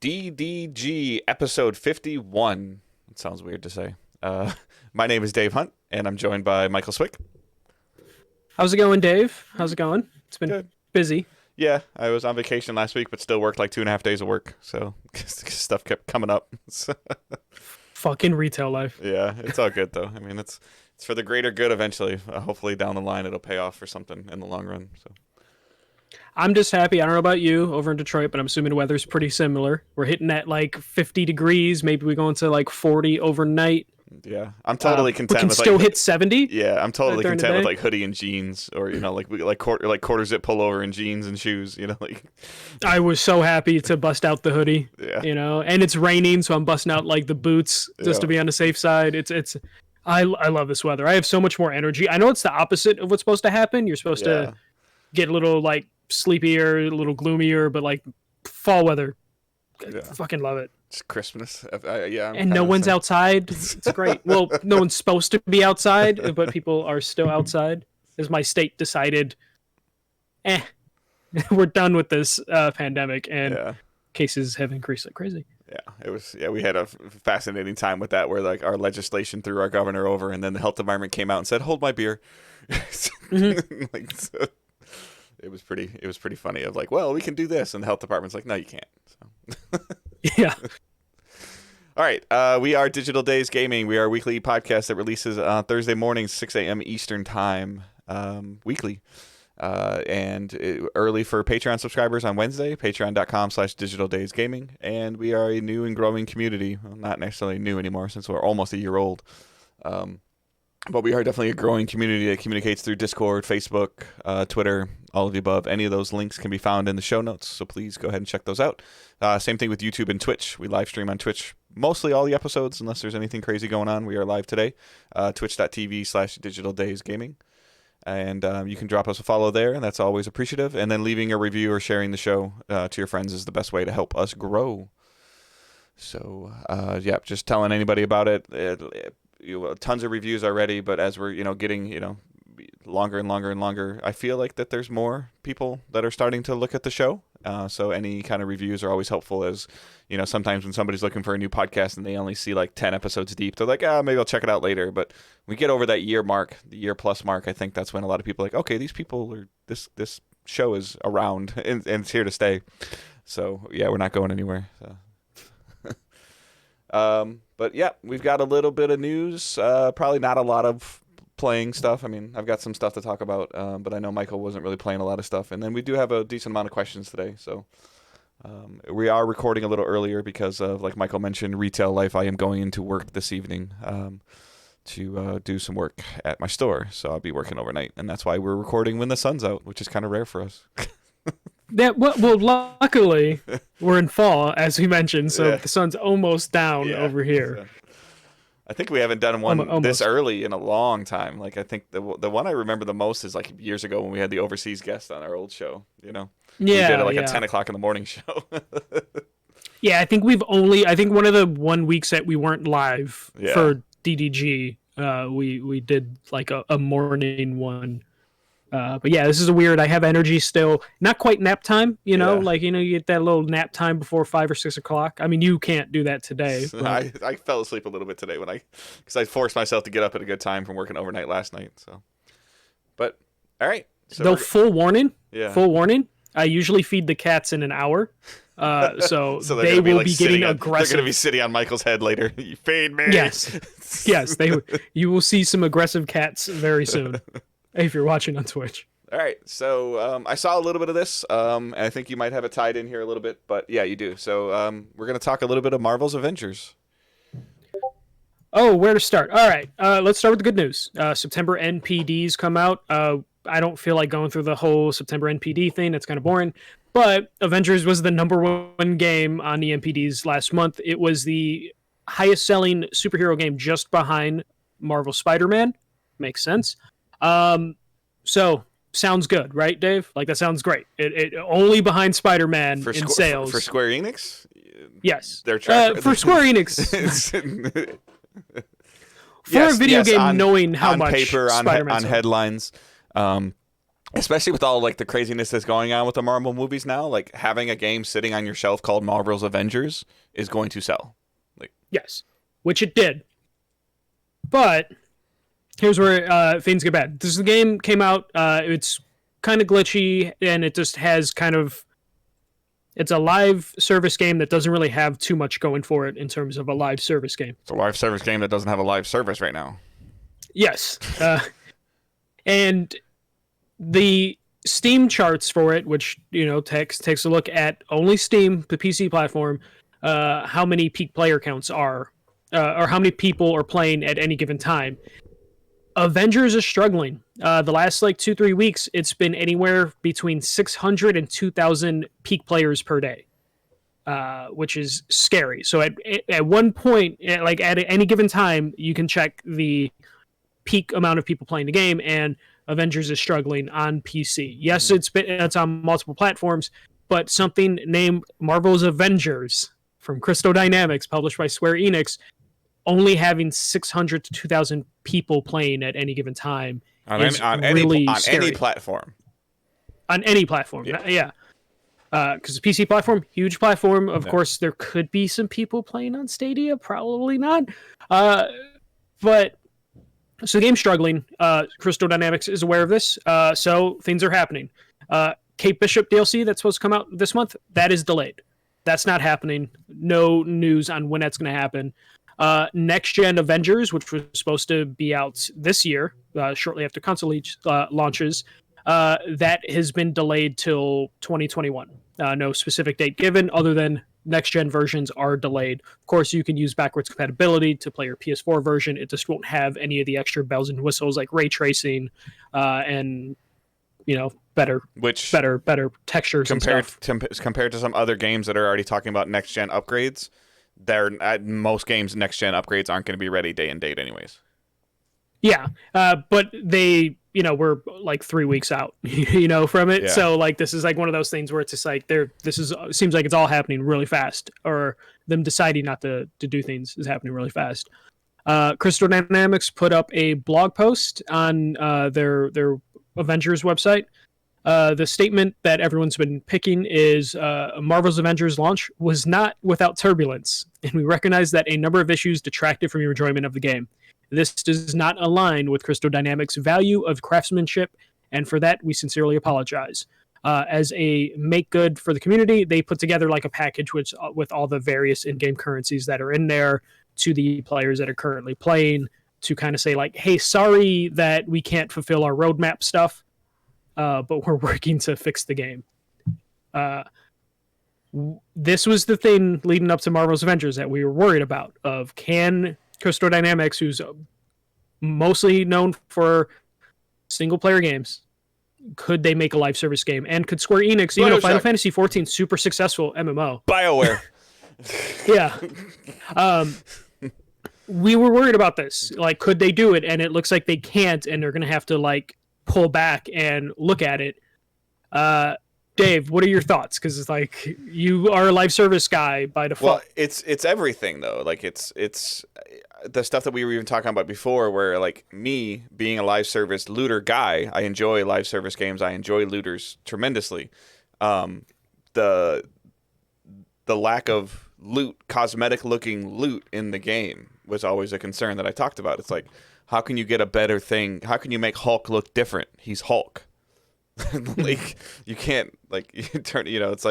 DDG episode 51. It sounds weird to say. My name is Dave Hunt, and I'm joined by Michael Swick. How's it going, Dave? How's it going? It's been Good. busy. Yeah, I was on vacation last week, but still worked like 2.5 days of work, so stuff kept coming up. Fucking retail life. Yeah, it's all good, though. I mean, it's for the greater good eventually. Hopefully down the line it'll pay off for something in the long run. So I'm just happy. I don't know about you over in Detroit, but I'm assuming the weather's pretty similar. We're hitting at like 50 degrees. Maybe we go into like 40 overnight. yeah, I'm totally content. We can with still like, hit 70. Yeah, I'm totally during the content with day. like hoodie and jeans, or like quarter zip pullover and jeans and shoes. Like I was so happy to bust out the hoodie. Yeah. And it's raining, so I'm busting out like the boots just to be on the safe side. I love this weather. I have so much more energy. I know it's the opposite of what's supposed to happen. You're supposed to get a little like sleepier, a little gloomier, but like fall weather, I fucking love it. It's Christmas. I'm And no one's outside. It's great. Well, no one's supposed to be outside, but people are still outside. As my state decided, we're done with this pandemic, and cases have increased like crazy. Yeah, it was. Yeah, we had a fascinating time with that, where like our legislation threw our governor over, and then the health department came out and said, "Hold my beer." So, it was pretty funny. Of like, well, we can do this, and the health department's like, "No, you can't." So. Yeah. All right, we are Digital Days Gaming. We are a weekly podcast that releases on Thursday mornings, 6 a.m. Eastern Time, weekly. And early for Patreon subscribers on Wednesday, patreon.com/digitaldaysgaming. And we are a new and growing community. Well, not necessarily new anymore since we're almost a year old. But we are definitely a growing community that communicates through Discord, Facebook, Twitter, all of the above. Any of those links can be found in the show notes, so please go ahead and check those out. Same thing with YouTube and Twitch. We live stream on Twitch mostly all the episodes, unless there's anything crazy going on. We are live today, twitch.tv/digitaldaysgaming. And you can drop us a follow there, and that's always appreciative. And then leaving a review or sharing the show to your friends is the best way to help us grow. So, just telling anybody about it. Tons of reviews already, but as we're getting longer and longer and longer, I feel like that there's more people that are starting to look at the show. So any kind of reviews are always helpful. As sometimes when somebody's looking for a new podcast and they only see like 10 episodes deep, they're like, maybe I'll check it out later. But we get over that year mark, the year plus mark. I think that's when a lot of people are like, okay, these people are this show is around and it's here to stay. So yeah, we're not going anywhere. So. But yeah, we've got a little bit of news. Probably not a lot of playing stuff. I mean, I've got some stuff to talk about, but I know Michael wasn't really playing a lot of stuff. And then we do have a decent amount of questions today. So we are recording a little earlier because of, like Michael mentioned, retail life. I am going into work this evening to do some work at my store. So I'll be working overnight. And that's why we're recording when the sun's out, which is kind of rare for us. Yeah, well, luckily we're in fall, as we mentioned, so the sun's almost down over here. So, I think we haven't done one this early in a long time. Like I think the one I remember the most is like years ago when we had the overseas guest on our old show. We did it like a 10 o'clock in the morning show. Yeah, I think one of the 1 weeks that we weren't live for DDG, we did like a morning one. But yeah, this is I have energy still. Not quite nap time, you get that little nap time before 5 or 6 o'clock. I mean, you can't do that today. I fell asleep a little bit today because I forced myself to get up at a good time from working overnight last night. So, but all right. So full warning. I usually feed the cats in an hour. So they will be getting aggressive. They're going to be sitting on Michael's head later. You feed me. Yes. You will see some aggressive cats very soon. If you're watching on Twitch. All right, so I saw a little bit of this, and I think you might have it tied in here a little bit, but yeah, you do. So we're going to talk a little bit of Marvel's Avengers. Oh, where to start? All right, let's start with the good news. September NPDs come out. I don't feel like going through the whole September NPD thing. That's kind of boring. But Avengers was the #1 game on the NPDs last month. It was the highest-selling superhero game just behind Marvel Spider-Man. Makes sense. So sounds good, right, Dave? Like that sounds great. It only behind Spider-Man in sales for Square Enix. Yes, for Square Enix. For a video game, knowing how on much paper, Spider-Man on headlines, Especially with all like the craziness that's going on with the Marvel movies now, like having a game sitting on your shelf called Marvel's Avengers is going to sell. Like, Yes, which it did. But here's where things get bad. This game came out. It's kind of glitchy, and it just has kind of. It's a live service game that doesn't really have too much going for it in terms of a live service game. it's a live service game that doesn't have a live service right now. Yes, and the Steam charts for it, which takes a look at only Steam, the PC platform, how many peak player counts are, or how many people are playing at any given time. Avengers is struggling. The last 2-3 weeks, it's been anywhere between 600 and 2,000 peak players per day, which is scary. So at one point, at any given time, you can check the peak amount of people playing the game, and Avengers is struggling on PC. Yes, it's on multiple platforms, but something named Marvel's Avengers from Crystal Dynamics, published by Square Enix, only having 600 to 2,000 people playing at any given time On is any scary. platform. On any platform, yeah. Because the PC platform, huge platform. Of course, there could be some people playing on Stadia, probably not. But so the game's struggling. Crystal Dynamics is aware of this, so things are happening. Kate Bishop DLC that's supposed to come out this month, that is delayed. That's not happening. No news on when that's going to happen. Next Gen Avengers, which was supposed to be out this year, shortly after console launches, that has been delayed till 2021. No specific date given, other than next gen versions are delayed. Of course, you can use backwards compatibility to play your PS4 version. It just won't have any of the extra bells and whistles like ray tracing and better textures compared and stuff. compared to some other games that are already talking about next gen upgrades. Most games next gen upgrades aren't going to be ready day and date anyways. Yeah, but they we're 3 weeks out from it. Yeah. So this is one of those things where it's just seems like it's all happening really fast, or them deciding not to do things is happening really fast. Crystal Dynamics put up a blog post on their Avengers website. The statement that everyone's been picking is Marvel's Avengers launch was not without turbulence, and we recognize that a number of issues detracted from your enjoyment of the game. This does not align with Crystal Dynamics' value of craftsmanship, and for that, we sincerely apologize. As a make good for the community, they put together a package with all the various in-game currencies that are in there to the players that are currently playing, to kind of say hey, sorry that we can't fulfill our roadmap stuff, but we're working to fix the game. This was the thing leading up to Marvel's Avengers that we were worried about, of can Crystal Dynamics, who's mostly known for single-player games, could they make a live service game? And could Square Enix, Final Fantasy XIV, super successful MMO. BioWare. Yeah. We were worried about this. Could they do it? And it looks like they can't, and they're going to have to, pull back and look at it. Dave, what are your thoughts? Because it's you are a live service guy by default. Well, it's everything though. It's the stuff that we were even talking about before, where me being a live service looter guy, I enjoy live service games. I enjoy looters tremendously. The lack of cosmetic looking loot in the game was always a concern that I talked about. It's how can you get a better thing? How can you make Hulk look different? He's Hulk. You can't you turn it's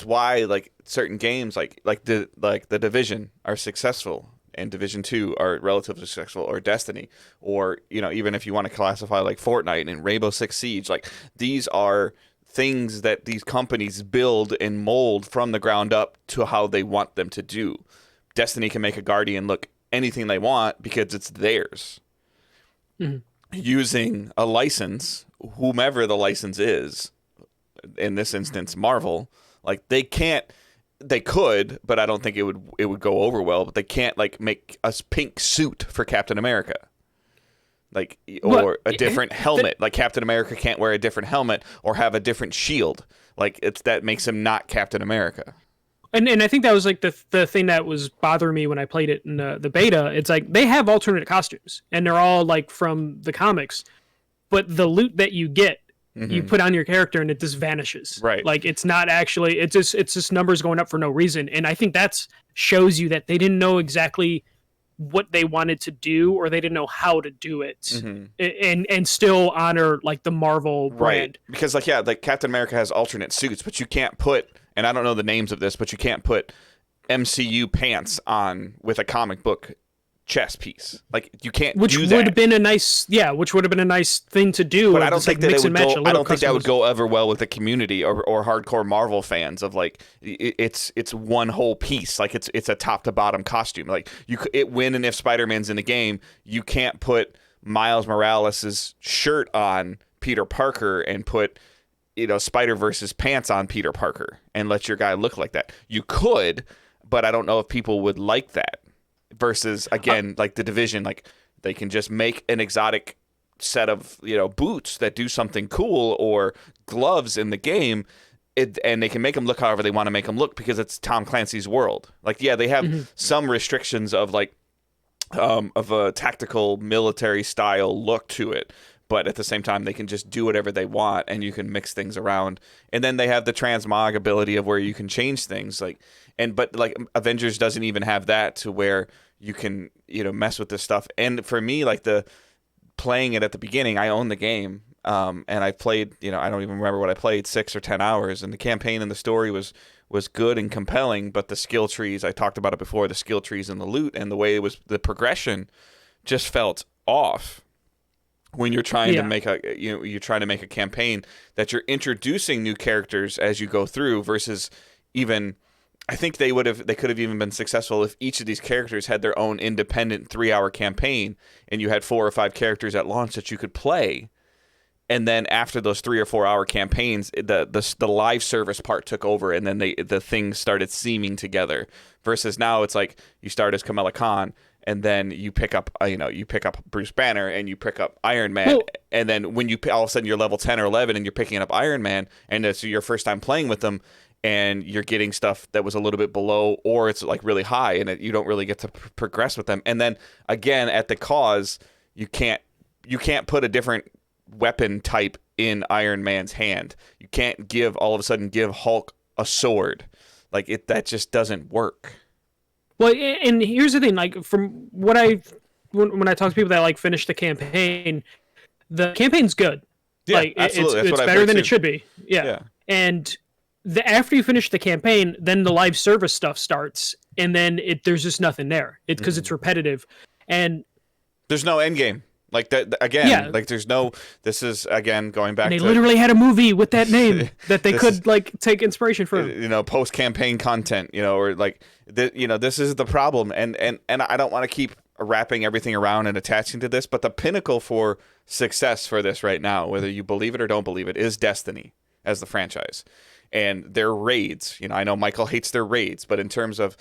why certain games like the Division are successful, and Division 2 are relatively successful, or Destiny, or even if you want to classify Fortnite and Rainbow Six Siege, these are things that these companies build and mold from the ground up to how they want them to do. Destiny can make a Guardian look anything they want because it's theirs. Mm-hmm. Using a license, whomever the license is, in this instance Marvel, they could, but I don't think it would go over well, but they can't make a pink suit for Captain America, or a different helmet. Captain America can't wear a different helmet or have a different shield. That makes him not Captain America. And I think that was the thing that was bothering me when I played it in the beta. It's they have alternate costumes, and they're all from the comics. but the loot that you get, you Mhm. put on your character and it just vanishes. Right. Like it's not actually, it's just numbers going up for no reason. And I think that's shows you that they didn't know exactly what they wanted to do, or they didn't know how to do it, Mhm. and still honor like the Marvel Right. brand. Because like yeah, like Captain America has alternate suits, but you can't put, and I don't know the names of this, but you can't put MCU pants on with a comic book chess piece. Like you can't Which do would that. have been a nice, yeah, which would have been a nice thing to do. But or I don't just, think like, that mix it and would match go. a I little don't think that would customization. go over well with the community or hardcore Marvel fans of like it's one whole piece. Like it's a top to bottom costume. Like when and if Spider-Man's in the game, you can't put Miles Morales' shirt on Peter Parker and put Spider-Verse's pants on Peter Parker and let your guy look like that. You could, but I don't know if people would like that. Versus again, like the Division, like they can just make an exotic set of boots that do something cool or gloves in the game, and they can make them look however they want to make them look because it's Tom Clancy's world. Like yeah, they have some restrictions of like of a tactical military style look to it, but at the same time they can just do whatever they want and you can mix things around. And then they have the transmog ability of where you can change things but Avengers doesn't even have that to where you can mess with this stuff. And for me, like the playing it at the beginning, I own the game, and I played I don't even remember what I played, 6 or 10 hours, and the campaign and the story was good and compelling, but the skill trees, I talked about it before, the skill trees and the loot and the way it was, the progression just felt off when you're trying to make you're trying to make a campaign that you're introducing new characters as you go through versus even I think they could have even been successful if each of these characters had their own independent 3-hour campaign and you had 4 or 5 characters at launch that you could play. And then after those 3 or 4 hour campaigns, the live service part took over, and then the things started seaming together. Versus now, it's like you start as Kamala Khan, and then you pick up Bruce Banner, and you pick up Iron Man, and then when you all of a sudden you're level 10 or 11, and you're picking up Iron Man, and it's your first time playing with them, and you're getting stuff that was a little bit below, or it's like really high, and you don't really get to progress with them. And then again, at the cause, you can't put a different weapon type in Iron Man's hand. You can't all of a sudden give Hulk a sword. Like that just doesn't work. Well, and here's the thing, like from what when I talk to people that like finish the campaign campaign's good. Yeah, like absolutely. it's better than it should be. Yeah. And after you finish the campaign, then the live service stuff starts, and then there's just nothing there. It's because it's repetitive, and there's no end game. Like that again. Like there's no. This is again going back. They literally had a movie with that name that they could take inspiration from. Post campaign content. Or like this is the problem, and I don't want to keep wrapping everything around and attaching to this, but the pinnacle for success for this right now, whether you believe it or don't believe it, is Destiny as the franchise. And their raids, I know Michael hates their raids, but in terms of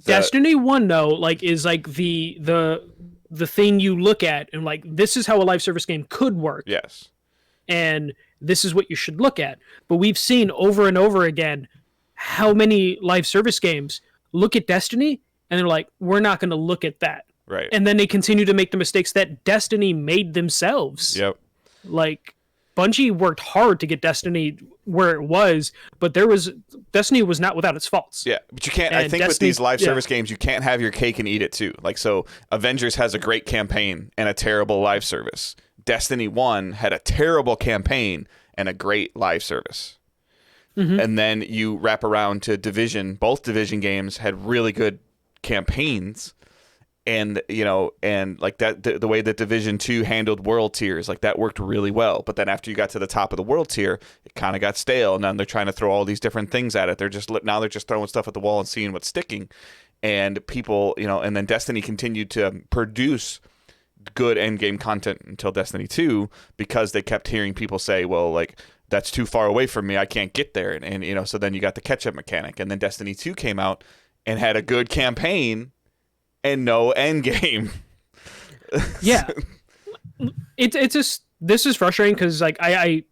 Destiny 1 though, like is like the thing you look at and like, this is how a live service game could work. Yes. And this is what you should look at. But we've seen over and over again how many live service games look at Destiny and they're like, we're not going to look at that. Right. And then they continue to make the mistakes that Destiny made themselves. Yep. Like Bungie worked hard to get Destiny where it was, but Destiny was not without its faults. Yeah, but you can't. And I think with these live service games, you can't have your cake and eat it too. Like so, Avengers has a great campaign and a terrible live service. Destiny 1 had a terrible campaign and a great live service. Mm-hmm. And then you wrap around to Division. Both Division games had really good campaigns. And and like that, the way that Division 2 handled world tiers, like that worked really well. But then after you got to the top of the world tier, it kind of got stale. And then they're trying to throw all these different things at it. They're just throwing stuff at the wall and seeing what's sticking. And people, and then Destiny continued to produce good end game content until Destiny 2 because they kept hearing people say, well, like that's too far away from me. I can't get there. And so then you got the catch up mechanic. And then Destiny 2 came out and had a good campaign and no end game. Yeah. It's just, this is frustrating because like I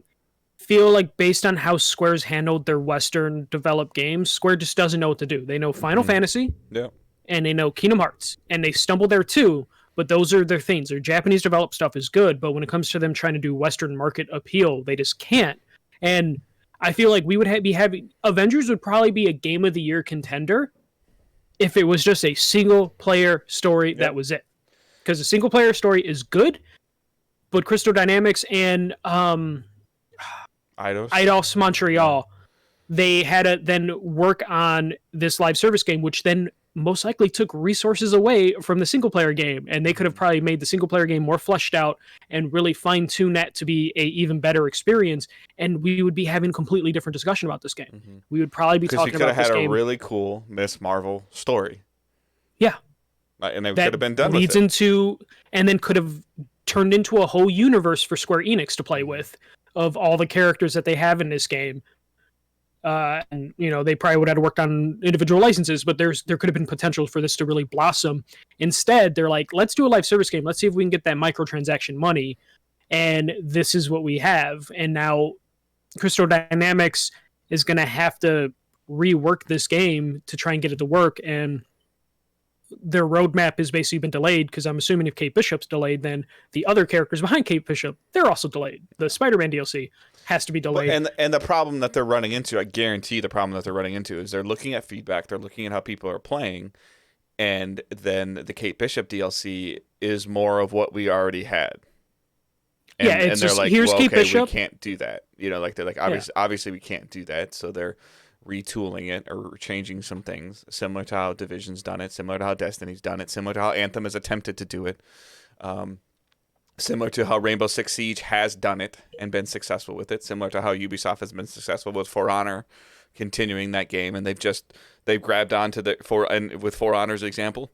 feel like based on how Square's handled their Western developed games, Square just doesn't know what to do. They know Final Fantasy, yeah, and they know Kingdom Hearts, and they stumble there too. But those are their things. Their Japanese developed stuff is good, but when it comes to them trying to do Western market appeal, they just can't. And I feel like we would be having Avengers would probably be a Game of the Year contender if it was just a single player story. That was it. Because a single player story is good, but Crystal Dynamics and Eidos Montreal, they had to then work on this live service game, which then most likely took resources away from the single player game, and they could have probably made the single player game more fleshed out and really fine-tune that to be a even better experience, and we would be having a completely different discussion about this game. We would probably be talking about this game. Because you could have had a really cool Miss Marvel story. Yeah. And they could have been done leads with it. into, and then could have turned into a whole universe for Square Enix to play with of all the characters that they have in this game. And they probably would have worked on individual licenses, but there could have been potential for this to really blossom. Instead, they're like, let's do a live service game. Let's see if we can get that microtransaction money. And this is what we have. And now Crystal Dynamics is going to have to rework this game to try and get it to work. And their roadmap has basically been delayed, because I'm assuming if Kate Bishop's delayed, then the other characters behind Kate Bishop, they're also delayed. The Spider-Man DLC has to be delayed. And the problem that they're running into, I guarantee the problem that they're running into is they're looking at feedback, they're looking at how people are playing, and then the Kate Bishop DLC is more of what we already had. And, it's and they're just, like, here's well, Kate okay, Bishop. we can't do that. They're like, obviously we can't do that, so they're retooling it or changing some things, similar to how Division's done it, similar to how Destiny's done it, similar to how Anthem has attempted to do it, similar to how Rainbow Six Siege has done it and been successful with it, similar to how Ubisoft has been successful with For Honor, continuing that game, and they've grabbed onto and with For Honor's example,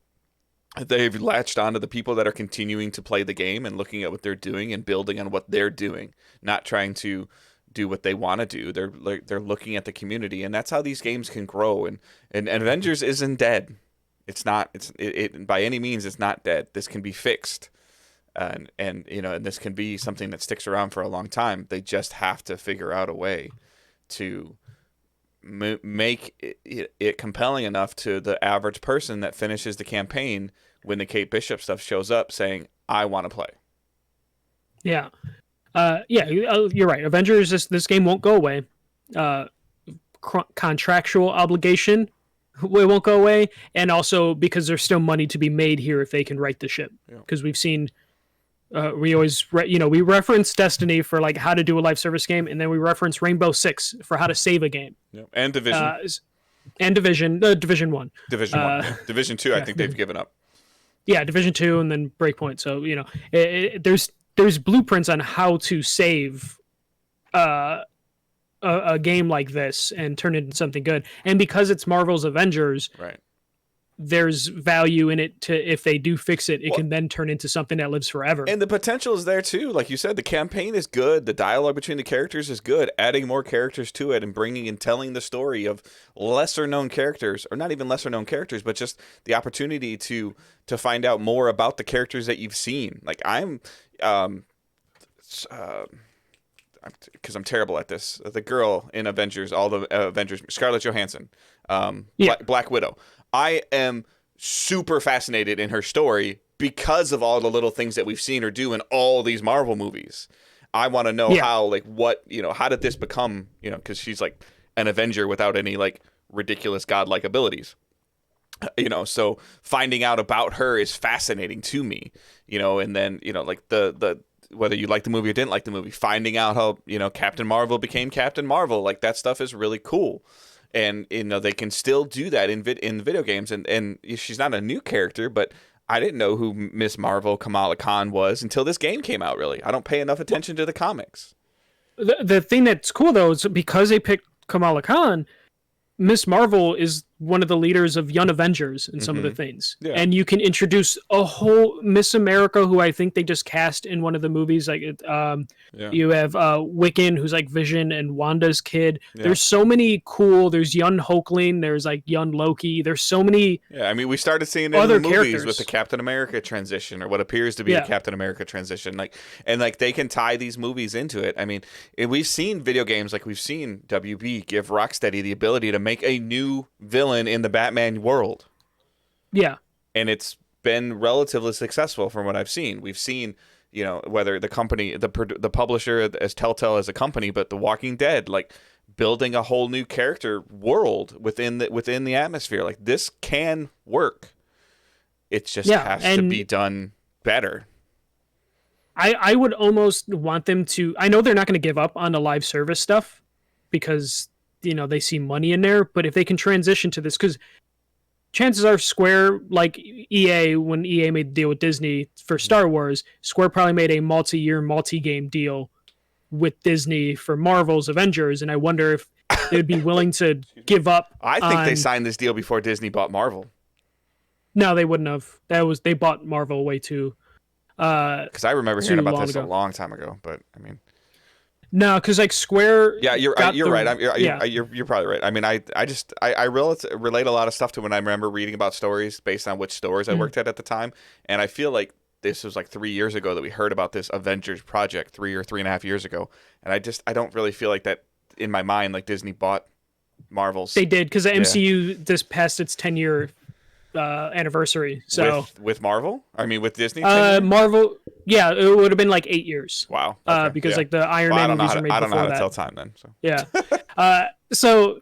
they've latched onto the people that are continuing to play the game and looking at what they're doing and building on what they're doing, not trying to do what they want to do. They're looking at the community, and that's how these games can grow. And Avengers isn't dead. It's not. It by any means. It's not dead. This can be fixed, and this can be something that sticks around for a long time. They just have to figure out a way to make it compelling enough to the average person that finishes the campaign when the Kate Bishop stuff shows up, saying, "I want to play." Yeah. You're right. Avengers, this game won't go away. Contractual obligation, it won't go away, and also because there's still money to be made here if they can right the ship. Because we've seen, we always, we reference Destiny for like how to do a live service game, and then we reference Rainbow Six for how to save a game. And Division. Division 1. Division 1. Division 2, I think they've given up. Yeah, Division 2 and then Breakpoint. So, there's blueprints on how to save a game like this and turn it into something good. And because it's Marvel's Avengers, right, there's value in it to, if they do fix it, it can then turn into something that lives forever. And the potential is there too. Like you said, the campaign is good. The dialogue between the characters is good. Adding more characters to it and bringing and telling the story of lesser known characters, or not even lesser known characters, but just the opportunity to find out more about the characters that you've seen. Like because I'm terrible at this. The girl in Avengers, all the Avengers, Scarlett Johansson, Black Widow. I am super fascinated in her story because of all the little things that we've seen her do in all these Marvel movies. I want to know how, how did this become, because she's like an Avenger without any like ridiculous godlike abilities. So finding out about her is fascinating to me, and then, like the whether you like the movie or didn't like the movie, finding out how, Captain Marvel became Captain Marvel, like that stuff is really cool. And, they can still do that in video games. And she's not a new character, but I didn't know who Miss Marvel Kamala Khan was until this game came out, really. I don't pay enough attention to the comics. The thing that's cool, though, is because they picked Kamala Khan, Miss Marvel is one of the leaders of Young Avengers in some of the things. Yeah. And you can introduce a whole Miss America, who I think they just cast in one of the movies. Like, you have Wiccan, who's like Vision and Wanda's kid. Yeah. There's so many cool. There's young Hulkling. There's like young Loki. There's so many. Yeah, I mean, we started seeing it in the movies with the Captain America transition, or what appears to be a Captain America transition. And they can tie these movies into it. I mean, we've seen video games, like we've seen WB give Rocksteady the ability to make a new villain in the Batman world. Yeah. And it's been relatively successful from what I've seen. We've seen, whether the company, the publisher as Telltale as a company, but The Walking Dead, like building a whole new character world within the atmosphere. Like this can work. It just has to be done better. I would almost want them to. I know they're not going to give up on the live service stuff because they see money in there. But if they can transition to this, because chances are Square, like EA, when EA made the deal with Disney for Star Wars, Square probably made a multi-year, multi-game deal with Disney for Marvel's Avengers, and I wonder if they would be willing to give up. I think they signed this deal before Disney bought Marvel. No, they wouldn't have. They bought Marvel way too. Because I remember hearing about this a long time ago, but I mean, no, because like Square. Yeah, you're right. You're probably right. I mean, I relate a lot of stuff to when I remember reading about stories based on which stores I worked at the time, and I feel like this was like 3 years ago that we heard about this Avengers project, 3 or 3.5 years ago, and I don't really feel like that in my mind, like Disney bought Marvel's. They did, because the MCU just passed its 10-year anniversary. So with Marvel, I mean with Disney. Marvel, yeah, it would have been like 8 years. Wow. Okay. Because like the Iron Man movies were made before that. I don't know how to tell time then. So yeah. So,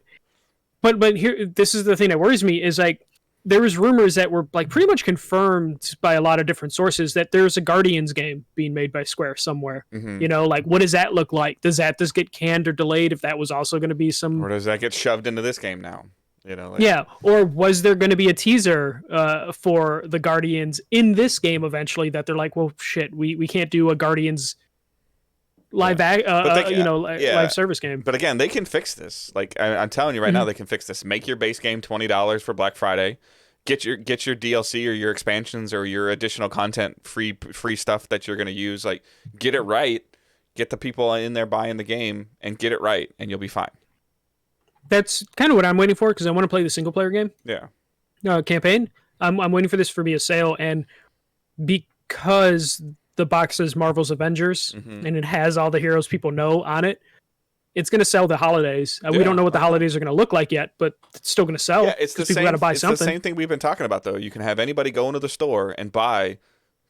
but here, this is the thing that worries me is like there was rumors that were like pretty much confirmed by a lot of different sources that there's a Guardians game being made by Square somewhere. Mm-hmm. Like what does that look like? Does that just get canned or delayed? If that was also going to be some, or does that get shoved into this game now? Yeah, or was there going to be a teaser for the Guardians in this game eventually that they're like, well, shit, we can't do a Guardians live live service game. But again, they can fix this. Like I'm telling you right now, they can fix this. Make your base game $20 for Black Friday. Get your DLC or your expansions or your additional content, free stuff that you're going to use. Like get it right. Get the people in there buying the game and get it right, and you'll be fine. That's kind of what I'm waiting for because I want to play the single player game. Yeah. Campaign. I'm waiting for this to be a sale, and because the box says Marvel's Avengers and it has all the heroes people know on it, it's going to sell the holidays. We don't know what the holidays are going to look like yet, but it's still going to sell. Yeah, it's the people got to buy something. It's the same thing we've been talking about, though. You can have anybody go into the store and buy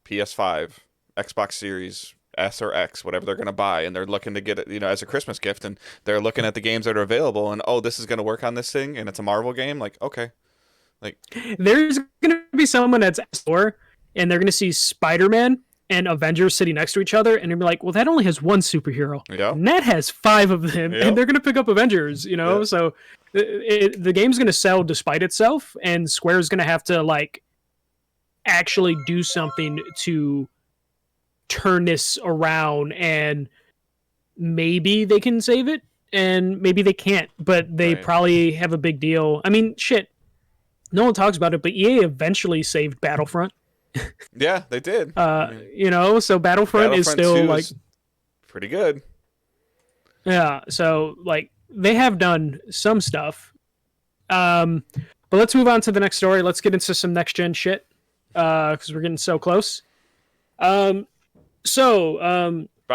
PS5, Xbox Series S or X, whatever they're going to buy, and they're looking to get it, as a Christmas gift, and they're looking at the games that are available, and this is going to work on this thing, and it's a Marvel game. Like, okay, like there's going to be someone that's at the store, and they're going to see Spider-Man and Avengers sitting next to each other, and they're be like, well, that only has one superhero, and that has 5 of them, and they're going to pick up Avengers, So the game's going to sell despite itself, and Square's going to have to like actually do something to turn this around, and maybe they can save it and maybe they can't, but they probably have a big deal. I mean, shit, no one talks about it, but EA eventually saved Battlefront. Yeah, they did. So Battlefront is still like pretty good. Yeah, so like they have done some stuff. But let's move on to the next story. Let's get into some next gen shit because we're getting so close. By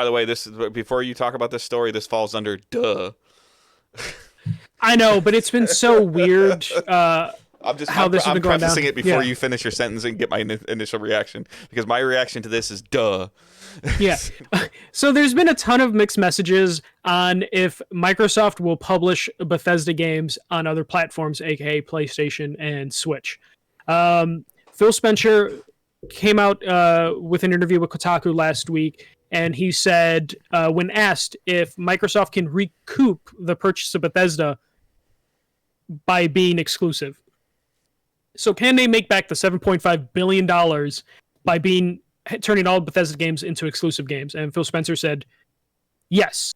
the way, this is before you talk about this story. This falls under duh. I know, but it's been so weird. I'm prefacing it before you finish your sentence and get my initial reaction, because my reaction to this is duh. Yeah. So there's been a ton of mixed messages on if Microsoft will publish Bethesda games on other platforms, aka PlayStation and Switch. Phil Spencer came out with an interview with Kotaku last week, and he said when asked if Microsoft can recoup the purchase of Bethesda by being exclusive. So can they make back the $7.5 billion by turning all Bethesda games into exclusive games? And Phil Spencer said, yes.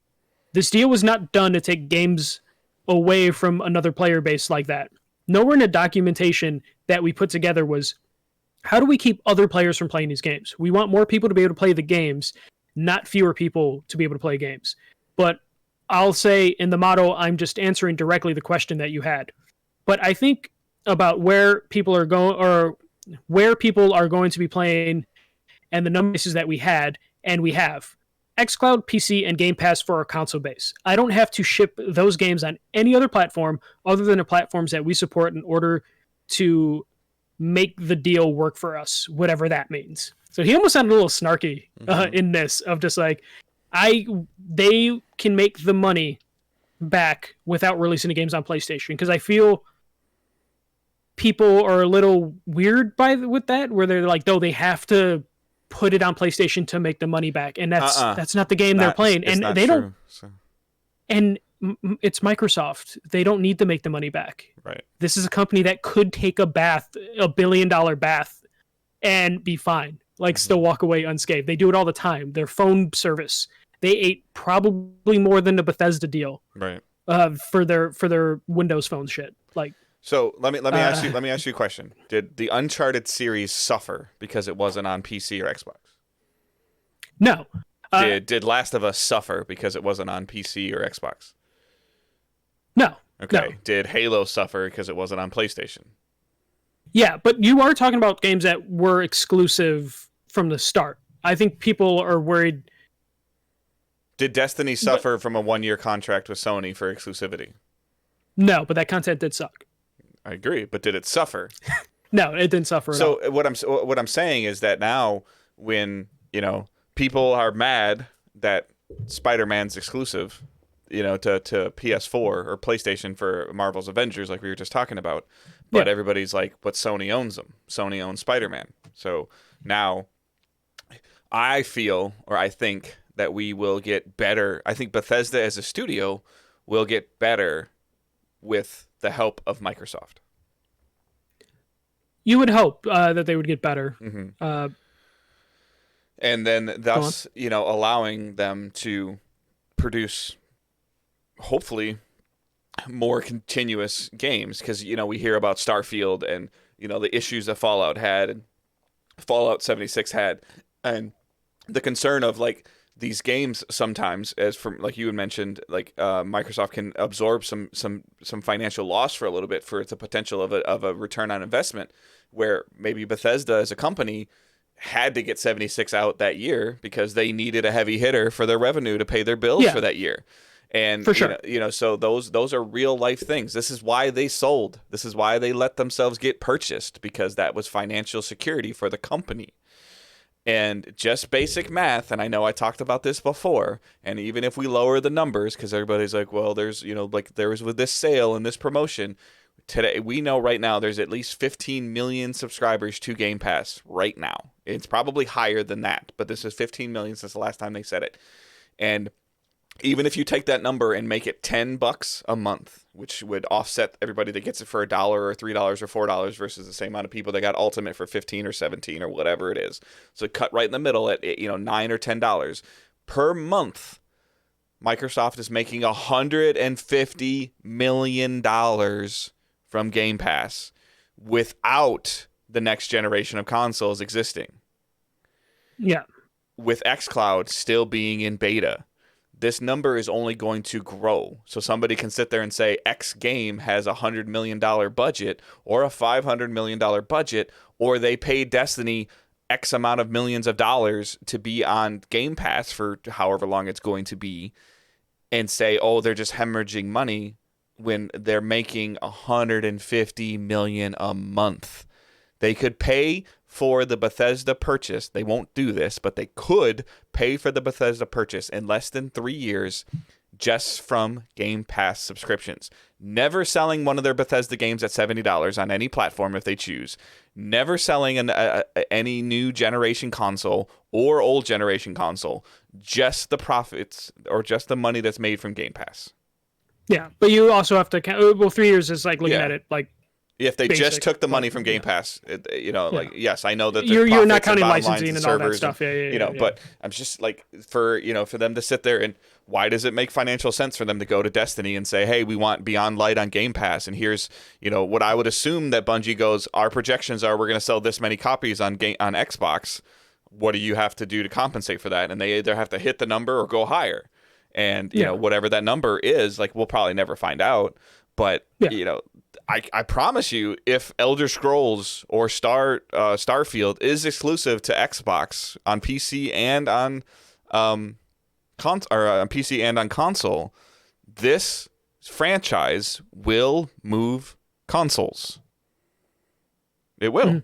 This deal was not done to take games away from another player base like that. Nowhere in the documentation that we put together was, how do we keep other players from playing these games? We want more people to be able to play the games, not fewer people to be able to play games. But I'll say in the motto, I'm just answering directly the question that you had. But I think about where people are going, or where people are going to be playing, and the numbers that we had, and we have xCloud, PC, and Game Pass for our console base. I don't have to ship those games on any other platform other than the platforms that we support in order to make the deal work for us, whatever that means. So he almost sounded a little snarky in this, of just like, they can make the money back without releasing the games on PlayStation, because I feel people are a little weird with that, where they're like, no, they have to put it on PlayStation to make the money back, and that's not the game they're playing, and they don't. So. And it's Microsoft. They don't need to make the money back. Right. This is a company that could take a $1 billion bath, and be fine. Like, still walk away unscathed. They do it all the time. Their phone service, they ate probably more than the Bethesda deal. Right. For their Windows Phone shit. Like. So let me ask you a question. Did the Uncharted series suffer because it wasn't on PC or Xbox? No. Did Last of Us suffer because it wasn't on PC or Xbox? No. Okay. No. Did Halo suffer because it wasn't on PlayStation? Yeah, but you are talking about games that were exclusive from the start. I think people are worried. Did Destiny suffer from a 1-year contract with Sony for exclusivity? No, but that content did suck. I agree, but did it suffer? No, it didn't suffer at all. So what I'm saying is that now, when people are mad that Spider-Man's exclusive, to PS4 or PlayStation for Marvel's Avengers, like we were just talking about, but everybody's like, but Sony owns them. Sony owns Spider-Man. So now I think that we will get better. I think Bethesda as a studio will get better with the help of Microsoft. You would hope that they would get better. Mm-hmm. And then thus, allowing them to produce, hopefully, more continuous games. Because, we hear about Starfield and, the issues that Fallout had and Fallout 76 had. And the concern of, like, these games sometimes, as from like you had mentioned, like Microsoft can absorb some financial loss for a little bit for the potential of a return on investment, where maybe Bethesda as a company had to get 76 out that year because they needed a heavy hitter for their revenue to pay their bills for that year. And for sure, so those are real life things. This is why they sold. This is why they let themselves get purchased, because that was financial security for the company. And just basic math, and I know I talked about this before, and even if we lower the numbers, because everybody's like, well, there's, like there was with this sale and this promotion, today we know right now there's at least 15 million subscribers to Game Pass right now. It's probably higher than that, but this is 15 million since the last time they said it. And even if you take that number and make it $10 a month, which would offset everybody that gets it for $1 or $3 or $4 versus the same amount of people that got Ultimate for 15 or 17 or whatever it is. So cut right in the middle at $9 or $10 per month. Microsoft is making $150 million from Game Pass without the next generation of consoles existing. Yeah. With xCloud still being in beta. This number is only going to grow. So somebody can sit there and say X game has a $100 million budget or a $500 million budget, or they paid Destiny X amount of millions of dollars to be on Game Pass for however long it's going to be, and say, oh, they're just hemorrhaging money when they're making $150 million a month. They could pay for the Bethesda purchase. They won't do this, but they could pay for the Bethesda purchase in less than 3 years just from Game Pass subscriptions. Never selling one of their Bethesda games at $70 on any platform if they choose. Never selling any new generation console or old generation console. Just the profits or just the money that's made from Game Pass. Yeah, but you also have to count. Well, 3 years is like looking at it like. If they just took the money from Game Pass, like, yes, I know that you're not counting licensing and all that stuff. But I'm just like, for them to sit there, and why does it make financial sense for them to go to Destiny and say, hey, we want Beyond Light on Game Pass, and here's, what I would assume that Bungie goes, our projections are we're going to sell this many copies on Xbox. What do you have to do to compensate for that? And they either have to hit the number or go higher. And, whatever that number is, like, we'll probably never find out. But, I promise you, if Elder Scrolls or Starfield is exclusive to Xbox on PC and on on PC and on console, this franchise will move consoles. It will.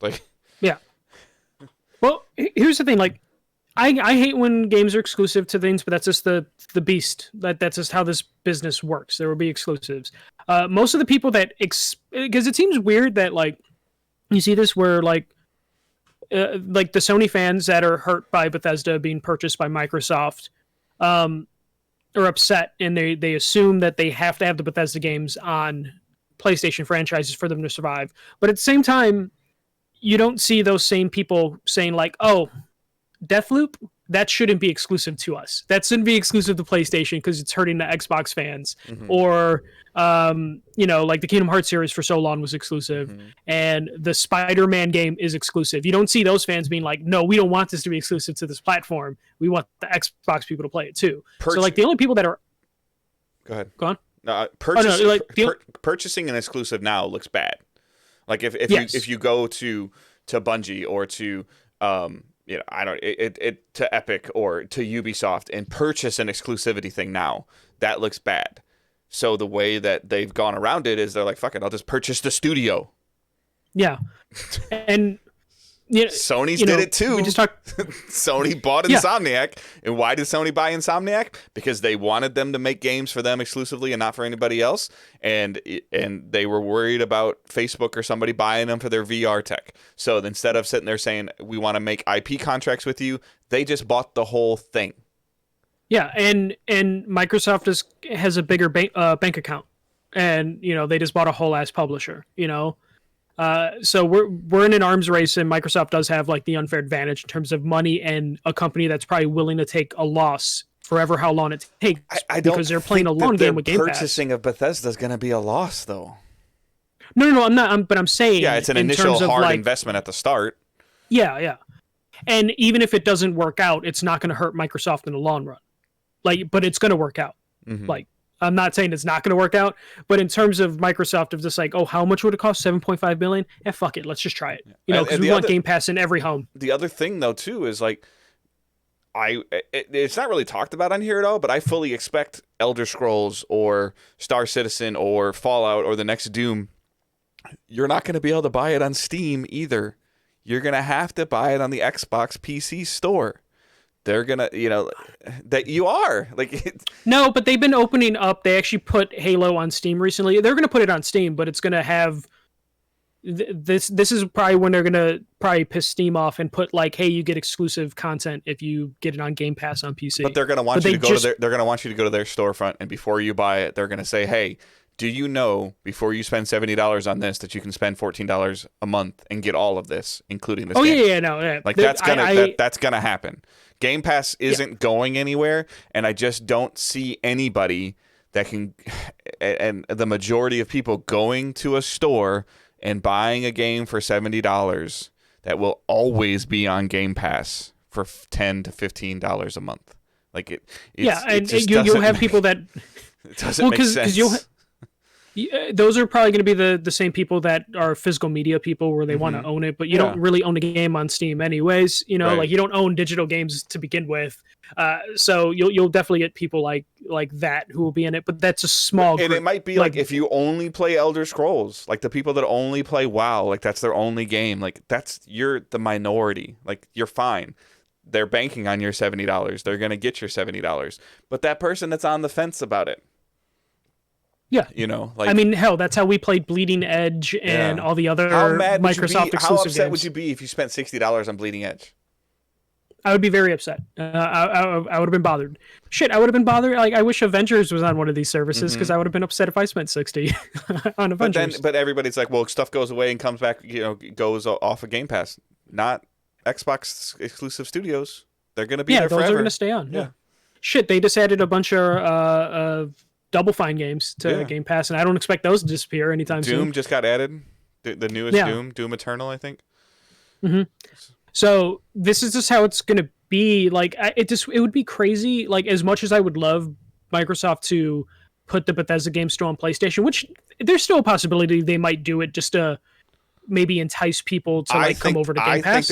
Like, yeah. Well, here's the thing. Like, I hate when games are exclusive to things, but that's just the beast. That's just how this business works. There will be exclusives. Most of the people that because it seems weird that like you see this where like the Sony fans that are hurt by Bethesda being purchased by Microsoft are upset, and they assume that they have to have the Bethesda games on PlayStation franchises for them to survive. But at the same time, you don't see those same people saying like, "Oh, Deathloop, that shouldn't be exclusive to us. That shouldn't be exclusive to PlayStation because it's hurting the Xbox fans." Or, like the Kingdom Hearts series for so long was exclusive, and the Spider-Man game is exclusive. You don't see those fans being like, "No, we don't want this to be exclusive to this platform. We want the Xbox people to play it too." So, like, the only people that are... Go ahead. Go on. Purchasing an exclusive now looks bad. Like, if you go to Bungie or to... to Epic or to Ubisoft and purchase an exclusivity thing now, that looks bad. So the way that they've gone around it is they're like, fuck it, I'll just purchase the studio. Yeah. And Sony's did it too. We just talked... Sony bought Insomniac. And why did Sony buy Insomniac? Because they wanted them to make games for them exclusively and not for anybody else. And they were worried about Facebook or somebody buying them for their VR tech. So instead of sitting there saying, we want to make IP contracts with you, they just bought the whole thing. Yeah, and Microsoft has a bigger bank account. And, they just bought a whole ass publisher, So we're in an arms race, and Microsoft does have like the unfair advantage in terms of money and a company that's probably willing to take a loss forever how long it takes because they're playing a long game with Game Pass. Purchasing of Bethesda is going to be a loss, though. No, I'm not. But I'm saying, it's an initial hard investment at the start. Yeah, and even if it doesn't work out, it's not going to hurt Microsoft in the long run. But it's going to work out. I'm not saying it's not going to work out, but in terms of Microsoft, of just like, oh, how much would it cost? $7.5 billion? Yeah, fuck it, let's just try it. Because we want Game Pass in every home. The other thing, though, too, is like, it's not really talked about on here at all, but I fully expect Elder Scrolls or Star Citizen or Fallout or the next Doom. You're not going to be able to buy it on Steam either. You're going to have to buy it on the Xbox PC store. They're gonna, that you are like. No, but they've been opening up. They actually put Halo on Steam recently. They're gonna put it on Steam, but it's gonna have this. This is probably when they're gonna piss Steam off and put like, hey, you get exclusive content if you get it on Game Pass on PC. But they're gonna want you to go to their. They're gonna want you to go to their storefront, and before you buy it, they're gonna say, hey, do you know before you spend $70 on this that you can spend $14 a month and get all of this, including this? Oh game? Yeah. Like that's gonna happen. Game Pass isn't going anywhere, and I just don't see anybody that can, and the majority of people going to a store and buying a game for $70 that will always be on Game Pass for $10 to $15 a month. Like you'll have people that it doesn't make sense. Those are probably going to be the same people that are physical media people where they want to own it, but you don't really own a game on Steam anyways. Right. Like you don't own digital games to begin with. So you'll definitely get people like that who will be in it, but that's a small group. And it might be like if you only play Elder Scrolls, like the people that only play WoW, like that's their only game. Like you're the minority. Like you're fine. They're banking on your $70. They're going to get your $70. But that person that's on the fence about it. Yeah. I mean, hell, that's how we played Bleeding Edge and all the other Microsoft exclusive games. How upset would you be if you spent $60 on Bleeding Edge? I would be very upset. I would have been bothered. Shit, I would have been bothered. Like, I wish Avengers was on one of these services because I would have been upset if I spent $60 on Avengers. But everybody's like, well, stuff goes away and comes back, goes off of Game Pass. Not Xbox exclusive studios. They're going to be there forever. Yeah, those are going to stay on. Yeah. Shit, they just added a bunch of Double Fine games to Game Pass, and I don't expect those to disappear anytime soon. Doom just got added. The newest Doom Eternal, I think. Mm-hmm. So this is just how it's going to be. Like, it would be crazy. Like, as much as I would love Microsoft to put the Bethesda game store on PlayStation, which there's still a possibility they might do it just to maybe entice people to come over to Game Pass. I think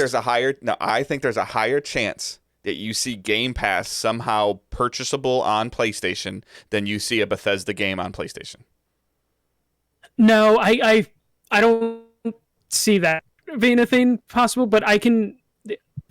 there's a higher chance that you see Game Pass somehow purchasable on PlayStation than you see a Bethesda game on PlayStation. No, I don't see that being a thing possible, but I think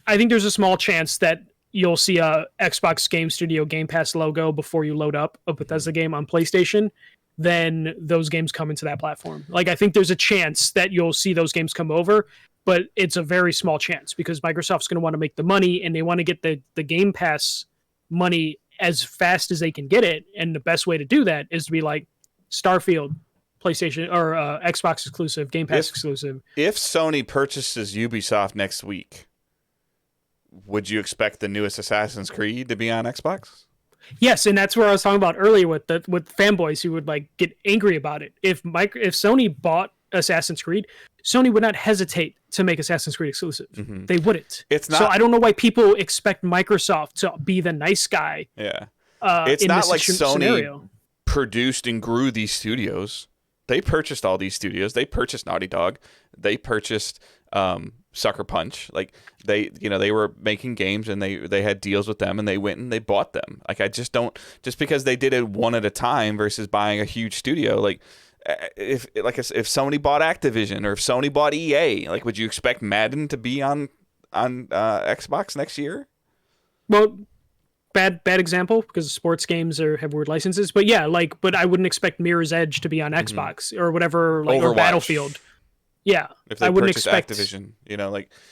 there's a small chance that you'll see a Xbox Game Studio Game Pass logo before you load up a Bethesda game on PlayStation. Then those games come into that platform. Like, I think there's a chance that you'll see those games come over, but it's a very small chance because Microsoft's going to want to make the money and they want to get the Game Pass money as fast as they can get it. And the best way to do that is to be like Starfield, PlayStation or Xbox exclusive, Game Pass exclusive. If Sony purchases Ubisoft next week, would you expect the newest Assassin's Creed to be on Xbox? Yes, and that's where I was talking about earlier with fanboys who would like get angry about it. If Sony bought Assassin's Creed, Sony would not hesitate to make Assassin's Creed exclusive. Mm-hmm. They wouldn't. It's not. So I don't know why people expect Microsoft to be the nice guy. Yeah, it's not like Sony produced and grew these studios. They purchased all these studios. They purchased Naughty Dog. They purchased Sucker Punch. Like they were making games and they had deals with them and they went and they bought them. Like I just don't, just because they did it one at a time versus buying a huge studio. Like if Sony bought Activision or if Sony bought EA, like would you expect Madden to be on Xbox next year? Well, bad example because sports games have weird licenses, but yeah, but I wouldn't expect Mirror's Edge to be on Xbox or whatever, like or Battlefield. Yeah, if they I wouldn't expect Activision,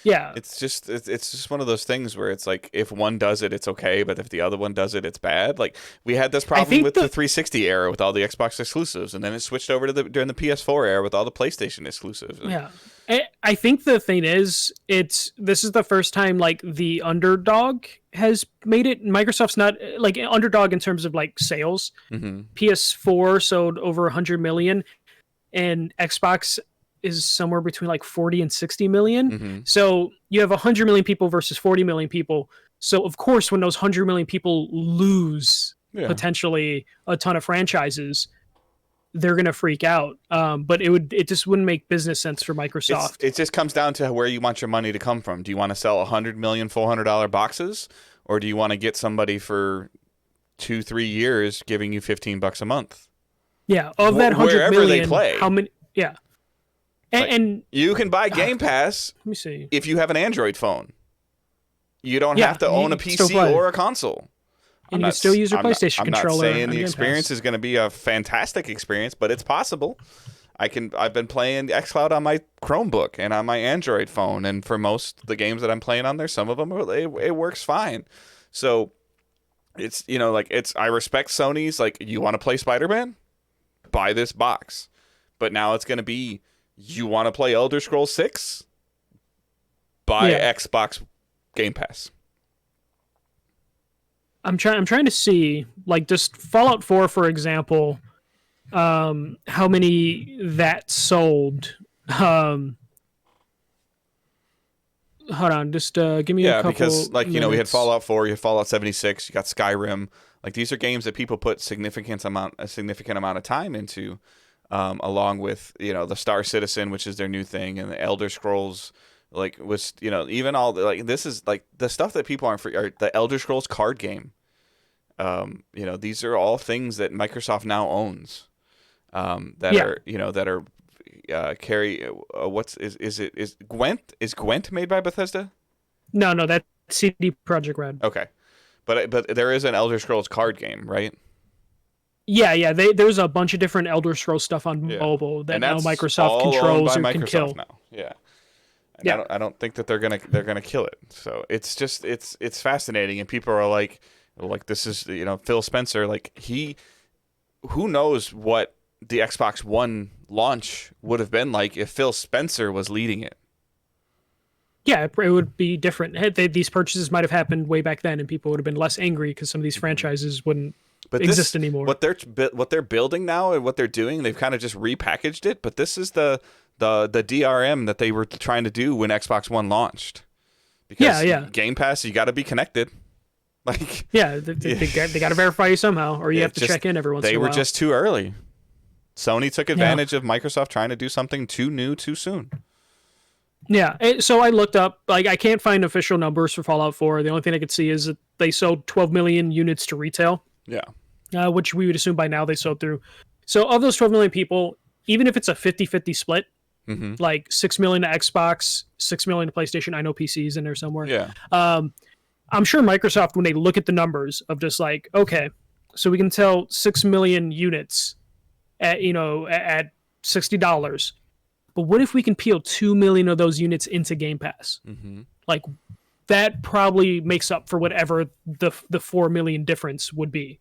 yeah, it's just one of those things where it's like if one does it, it's okay, but if the other one does it, it's bad. Like we had this problem with the 360 era with all the Xbox exclusives, and then it switched over to during the PS4 era with all the PlayStation exclusives. Yeah, I think the thing is, this is the first time like the underdog has made it. Microsoft's not like underdog in terms of like sales. Mm-hmm. PS4 sold over 100 million, and Xbox is somewhere between like 40 and 60 million. Mm-hmm. So you have 100 million people versus 40 million people. So of course, when those 100 million people lose potentially a ton of franchises, they're going to freak out. But it just wouldn't make business sense for Microsoft. It just comes down to where you want your money to come from. Do you want to sell 100 million $400 boxes, or do you want to get somebody for 2-3 years giving you $15 a month? Yeah. Of that 100 wherever million, they play. How many? Yeah. And you can buy Game Pass let me see. if you have an Android phone. You don't have to own a PC or a console. And you can still use your PlayStation controller. I'm not saying the experience is going to be a fantastic experience, but it's possible. I've been playing xCloud on my Chromebook and on my Android phone, and for most of the games that I'm playing on there, some of them it works fine. So it's I respect Sony's you want to play Spider-Man? Buy this box. But now it's going to be you want to play Elder Scrolls 6? Buy Xbox Game Pass. I'm trying to see just Fallout 4 for example, how many that sold. Hold on, just give me a couple. Because we had Fallout 4, you had Fallout 76, you got Skyrim. These are games that people put a significant amount of time into. Along with the Star Citizen, which is their new thing, and the Elder Scrolls, was even all this is the stuff that people aren't are the Elder Scrolls card game. These are all things that Microsoft now owns. That are carry. Is Gwent made by Bethesda? No, that's CD Projekt Red. Okay, but there is an Elder Scrolls card game, right? Yeah. There's a bunch of different Elder Scrolls stuff on mobile that now Microsoft controls or can kill. Now. Yeah. And I don't think that they're gonna kill it. So it's just it's fascinating, and people are like this is Phil Spencer. Who knows what the Xbox One launch would have been like if Phil Spencer was leading it. Yeah, it would be different. These purchases might have happened way back then, and people would have been less angry because some of these franchises wouldn't exist anymore. What they're building now and what they're doing, they've kind of just repackaged it. But this is the DRM that they were trying to do when Xbox One launched. Because Game Pass, you got to be connected. They got to verify you somehow, or you have to check in every once in a while. They were just too early. Sony took advantage of Microsoft trying to do something too new too soon. Yeah, so I looked up, I can't find official numbers for Fallout 4. The only thing I could see is that they sold 12 million units to retail. Yeah. Which we would assume by now they sold through. So of those 12 million people, even if it's a 50-50 split, Mm-hmm. Like 6 million to Xbox, 6 million to PlayStation. I know PC's in there somewhere. Yeah. I'm sure Microsoft, when they look at the numbers of just like, okay, so we can sell 6 million units at at $60, but what if we can peel 2 million of those units into Game Pass? Mm-hmm. Like that probably makes up for whatever the 4 million difference would be.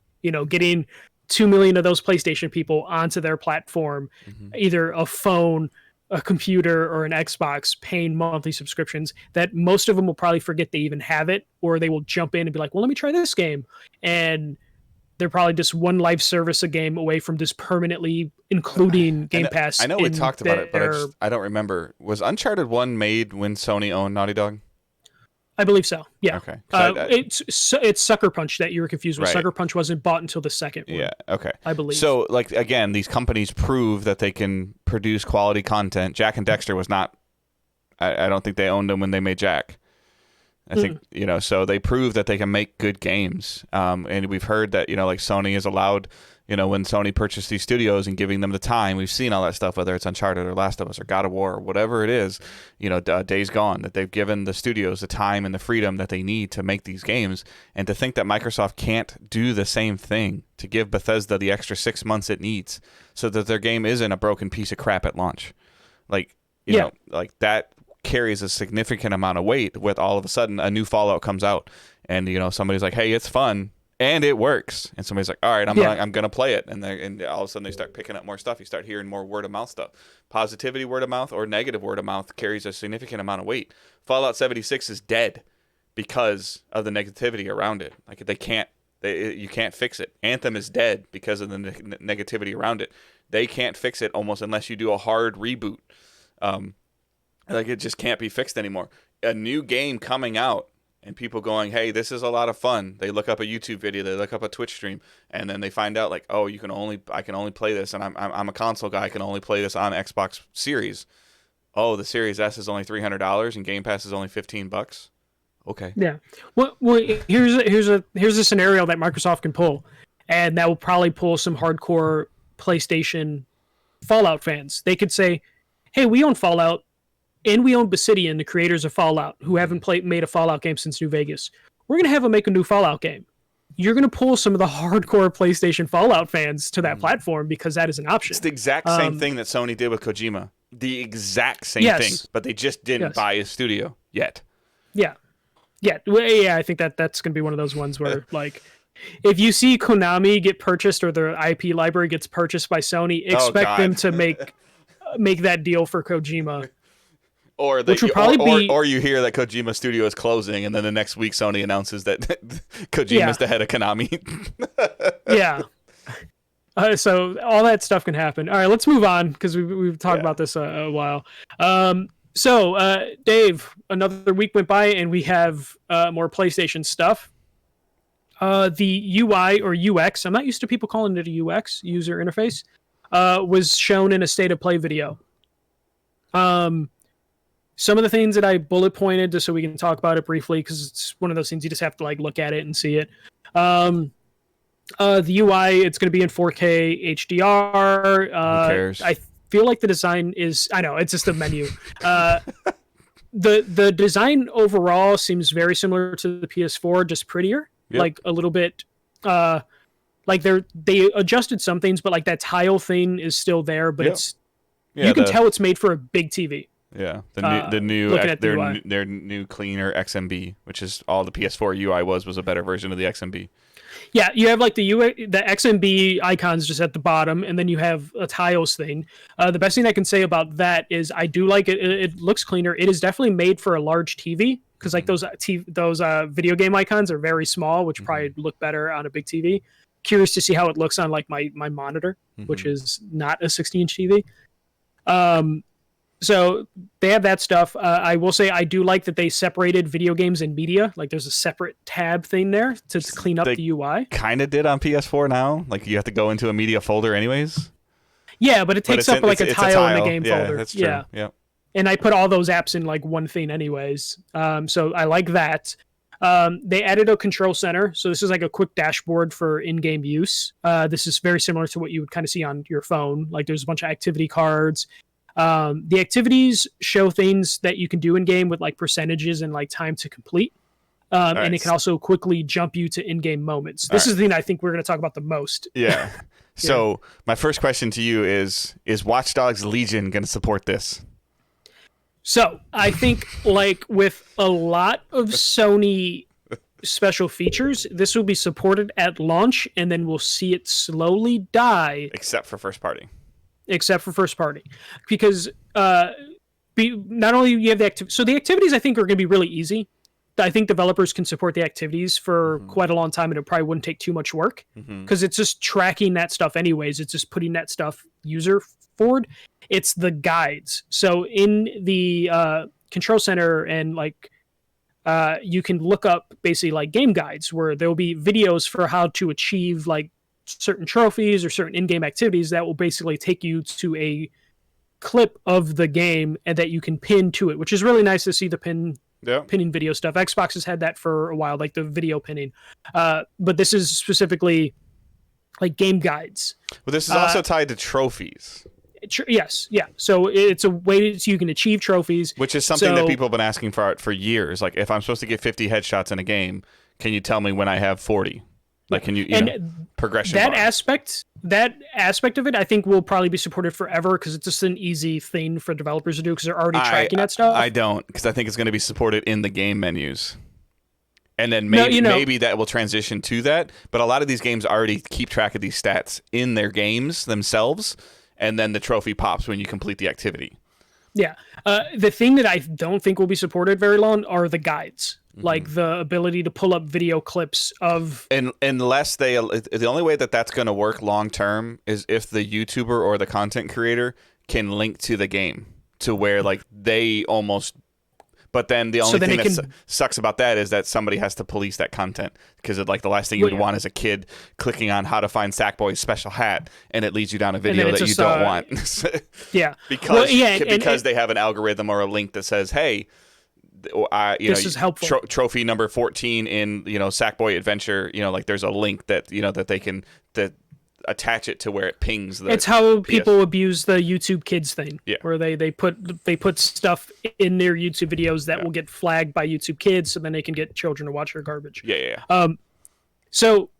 Getting 2 million of those PlayStation people onto their platform, either a phone, a computer, or an Xbox, paying monthly subscriptions that most of them will probably forget they even have it, or they will jump in and be like, well, let me try this game. And they're probably just one live service a game away from just permanently including Game Pass. I know we talked about it, but I don't remember. Was Uncharted 1 made when Sony owned Naughty Dog? I believe so. Yeah. Okay. It's Sucker Punch that you were confused with. Right. Sucker Punch wasn't bought until the second one. Yeah. Okay. I believe. So, like, again, these companies prove that they can produce quality content. Jack and Dexter was not. I don't think they owned them when they made Jack. I think so they prove that they can make good games. And we've heard that like Sony is allowed. When Sony purchased these studios and giving them the time, we've seen all that stuff, whether it's Uncharted or Last of Us or God of War or whatever it is, Days Gone, that they've given the studios the time and the freedom that they need to make these games. And to think that Microsoft can't do the same thing to give Bethesda the extra 6 months it needs so that their game isn't a broken piece of crap at launch. Like, you know, like that carries a significant amount of weight with all of a sudden a new Fallout comes out and, somebody's like, hey, it's fun. And it works, and somebody's like, "All right, I'm gonna play it," and all of a sudden they start picking up more stuff. You start hearing more word of mouth stuff. Positivity word of mouth or negative word of mouth carries a significant amount of weight. Fallout 76 is dead because of the negativity around it. Like you can't fix it. Anthem is dead because of the negativity around it. They can't fix it almost unless you do a hard reboot. Like it just can't be fixed anymore. A new game coming out. And people going, hey, this is a lot of fun. They look up a YouTube video, they look up a Twitch stream, and then they find out like, oh, I can only play this, and I'm a console guy. I can only play this on Xbox Series. Oh, the Series S is only $300, and Game Pass is only $15. Okay. Yeah. Well, here's a scenario that Microsoft can pull, and that will probably pull some hardcore PlayStation Fallout fans. They could say, hey, we own Fallout. And we own Obsidian, the creators of Fallout, who haven't made a Fallout game since New Vegas. We're going to have them make a new Fallout game. You're going to pull some of the hardcore PlayStation Fallout fans to that platform because that is an option. It's the exact same thing that Sony did with Kojima. The exact same thing, but they just didn't buy his studio yet. Yeah. Yeah. I think that's going to be one of those ones where, like, if you see Konami get purchased or their IP library gets purchased by Sony, expect them to make that deal for Kojima. Or you hear that Kojima Studio is closing, and then the next week Sony announces that Kojima's the head of Konami. Yeah. So all that stuff can happen. All right, let's move on because we've talked about this a while. So Dave, another week went by, and we have more PlayStation stuff. The UI or UX, I'm not used to people calling it a UX, user interface, was shown in a state of play video. Some of the things that I bullet pointed just so we can talk about it briefly because it's one of those things you just have to like look at it and see it. The UI, it's going to be in 4K HDR. Who cares? I feel like the design is, I know, it's just a menu. The design overall seems very similar to the PS4, just prettier. Yep. Like a little bit, like they adjusted some things, but like that tile thing is still there, but you can tell it's made for a big TV. Yeah, their new cleaner XMB, which is all the PS4 UI was a better version of the XMB. Yeah, you have like the XMB icons just at the bottom, and then you have a tiles thing. The best thing I can say about that is I do like it. It looks cleaner. It is definitely made for a large TV because like those video game icons are very small, which probably look better on a big TV. Curious to see how it looks on like my monitor, which is not a 60-inch TV. So they have that stuff. I will say I do like that they separated video games and media. Like there's a separate tab thing there to clean up the UI. Kind of did on PS4 now. Like you have to go into a media folder anyways. Yeah, but it takes up like a tile in the game folder. That's true. Yeah. And I put all those apps in like one thing anyways. So I like that. They added a control center. So this is like a quick dashboard for in-game use. This is very similar to what you would kind of see on your phone. Like there's a bunch of activity cards. The activities show things that you can do in game with like percentages and like time to complete. And it can also quickly jump you to in-game moments. This is the thing I think we're going to talk about the most. Yeah. So my first question to you is Watch Dogs Legion going to support this? So I think like with a lot of Sony special features, this will be supported at launch, and then we'll see it slowly die. Except for first party. Because not only you have the activity, so the activities I think are going to be really easy. I think developers can support the activities for quite a long time, and it probably wouldn't take too much work because it's just tracking that stuff anyways. It's just putting that stuff user forward. It's the guides. So in the control center and like you can look up basically like game guides where there will be videos for how to achieve like certain trophies or certain in-game activities that will basically take you to a clip of the game and that you can pin to it, which is really nice to see the pinning video stuff. Xbox has had that for a while, like the video pinning. But this is specifically like game guides. Well, this is also tied to trophies. Yes, yeah. So it's a way so you can achieve trophies. Which is something that people have been asking for years. Like, if I'm supposed to get 50 headshots in a game, can you tell me when I have 40? Like, can you know, progression that bar. aspect of it, I think will probably be supported forever because it's just an easy thing for developers to do because they're already tracking that stuff. I don't, because I think it's going to be supported in the game menus. And then maybe that will transition to that. But a lot of these games already keep track of these stats in their games themselves, and then the trophy pops when you complete the activity. Yeah. The thing that I don't think will be supported very long are the guides. Like the ability to pull up video clips of... Unless the only way that's going to work long term is if the YouTuber or the content creator can link to the game to where like they almost... But then the only thing that sucks about that is that somebody has to police that content because like the last thing you would want is a kid clicking on how to find Sackboy's special hat and it leads you down a video that you don't want. Yeah. because they have an algorithm or a link that says, hey, this is helpful. Trophy number 14 in Sackboy Adventure. Like there's a link that that they can attach it to where it pings. It's how people abuse the YouTube Kids thing, where they put stuff in their YouTube videos that will get flagged by YouTube Kids, so then they can get children to watch their garbage. So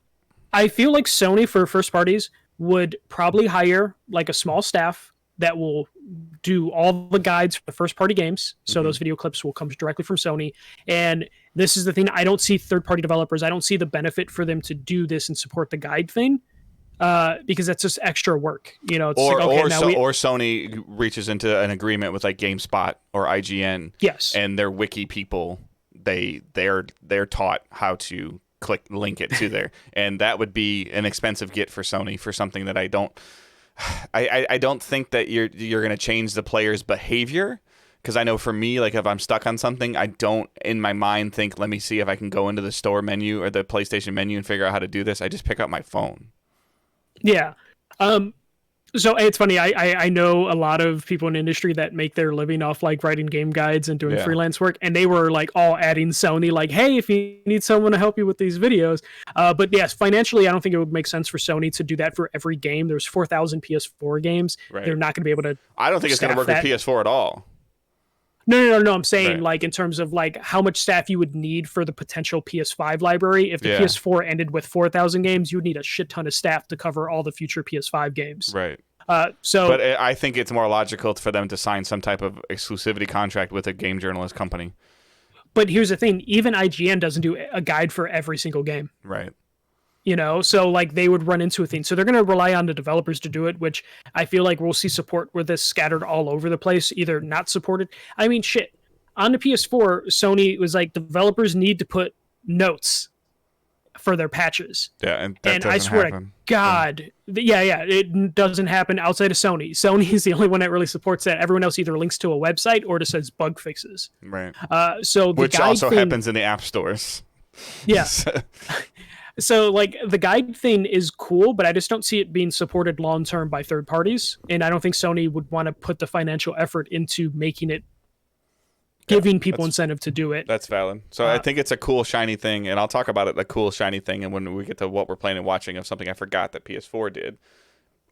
I feel like Sony for first parties would probably hire like a small staff that will do all the guides for the first party games. So those video clips will come directly from Sony. And this is the thing. I don't see third party developers. I don't see the benefit for them to do this and support the guide thing. Because that's just extra work, It's or Sony reaches into an agreement with like GameSpot or IGN. Yes, and their wiki people, they're taught how to link it to there, and that would be an expensive get for Sony for something that I don't think that you're going to change the player's behavior. Because I know for me, like if I'm stuck on something, I don't in my mind think, let me see if I can go into the store menu or the PlayStation menu and figure out how to do this. I just pick up my phone. Yeah. So it's funny. I know a lot of people in the industry that make their living off like writing game guides and doing freelance work. And they were like all adding Sony, like, hey, if you need someone to help you with these videos. But yes, financially, I don't think it would make sense for Sony to do that for every game. There's 4,000 PS4 games. Right. They're not going to be able to. I don't think it's going to work with PS4 at all. No. I'm saying like in terms of like how much staff you would need for the potential PS5 library. If the PS4 ended with 4,000 games, you would need a shit ton of staff to cover all the future PS5 games. Right. But I think it's more logical for them to sign some type of exclusivity contract with a game journalist company. But here's the thing: even IGN doesn't do a guide for every single game. Right. So like they would run into a thing. So they're going to rely on the developers to do it, which I feel like we'll see support with this scattered all over the place, either not supported. I mean, shit. On the PS4, Sony was like, developers need to put notes for their patches. Yeah, and I swear to God, it doesn't happen outside of Sony. Sony is the only one that really supports that. Everyone else either links to a website or just says bug fixes. Right. Which also happens in the app stores. Yeah. So, like, the guide thing is cool, but I just don't see it being supported long-term by third parties. And I don't think Sony would want to put the financial effort into making it, giving people incentive to do it. That's valid. So I think it's a cool, shiny thing, and I'll talk about it, the cool, shiny thing, and when we get to what we're playing and watching of something I forgot that PS4 did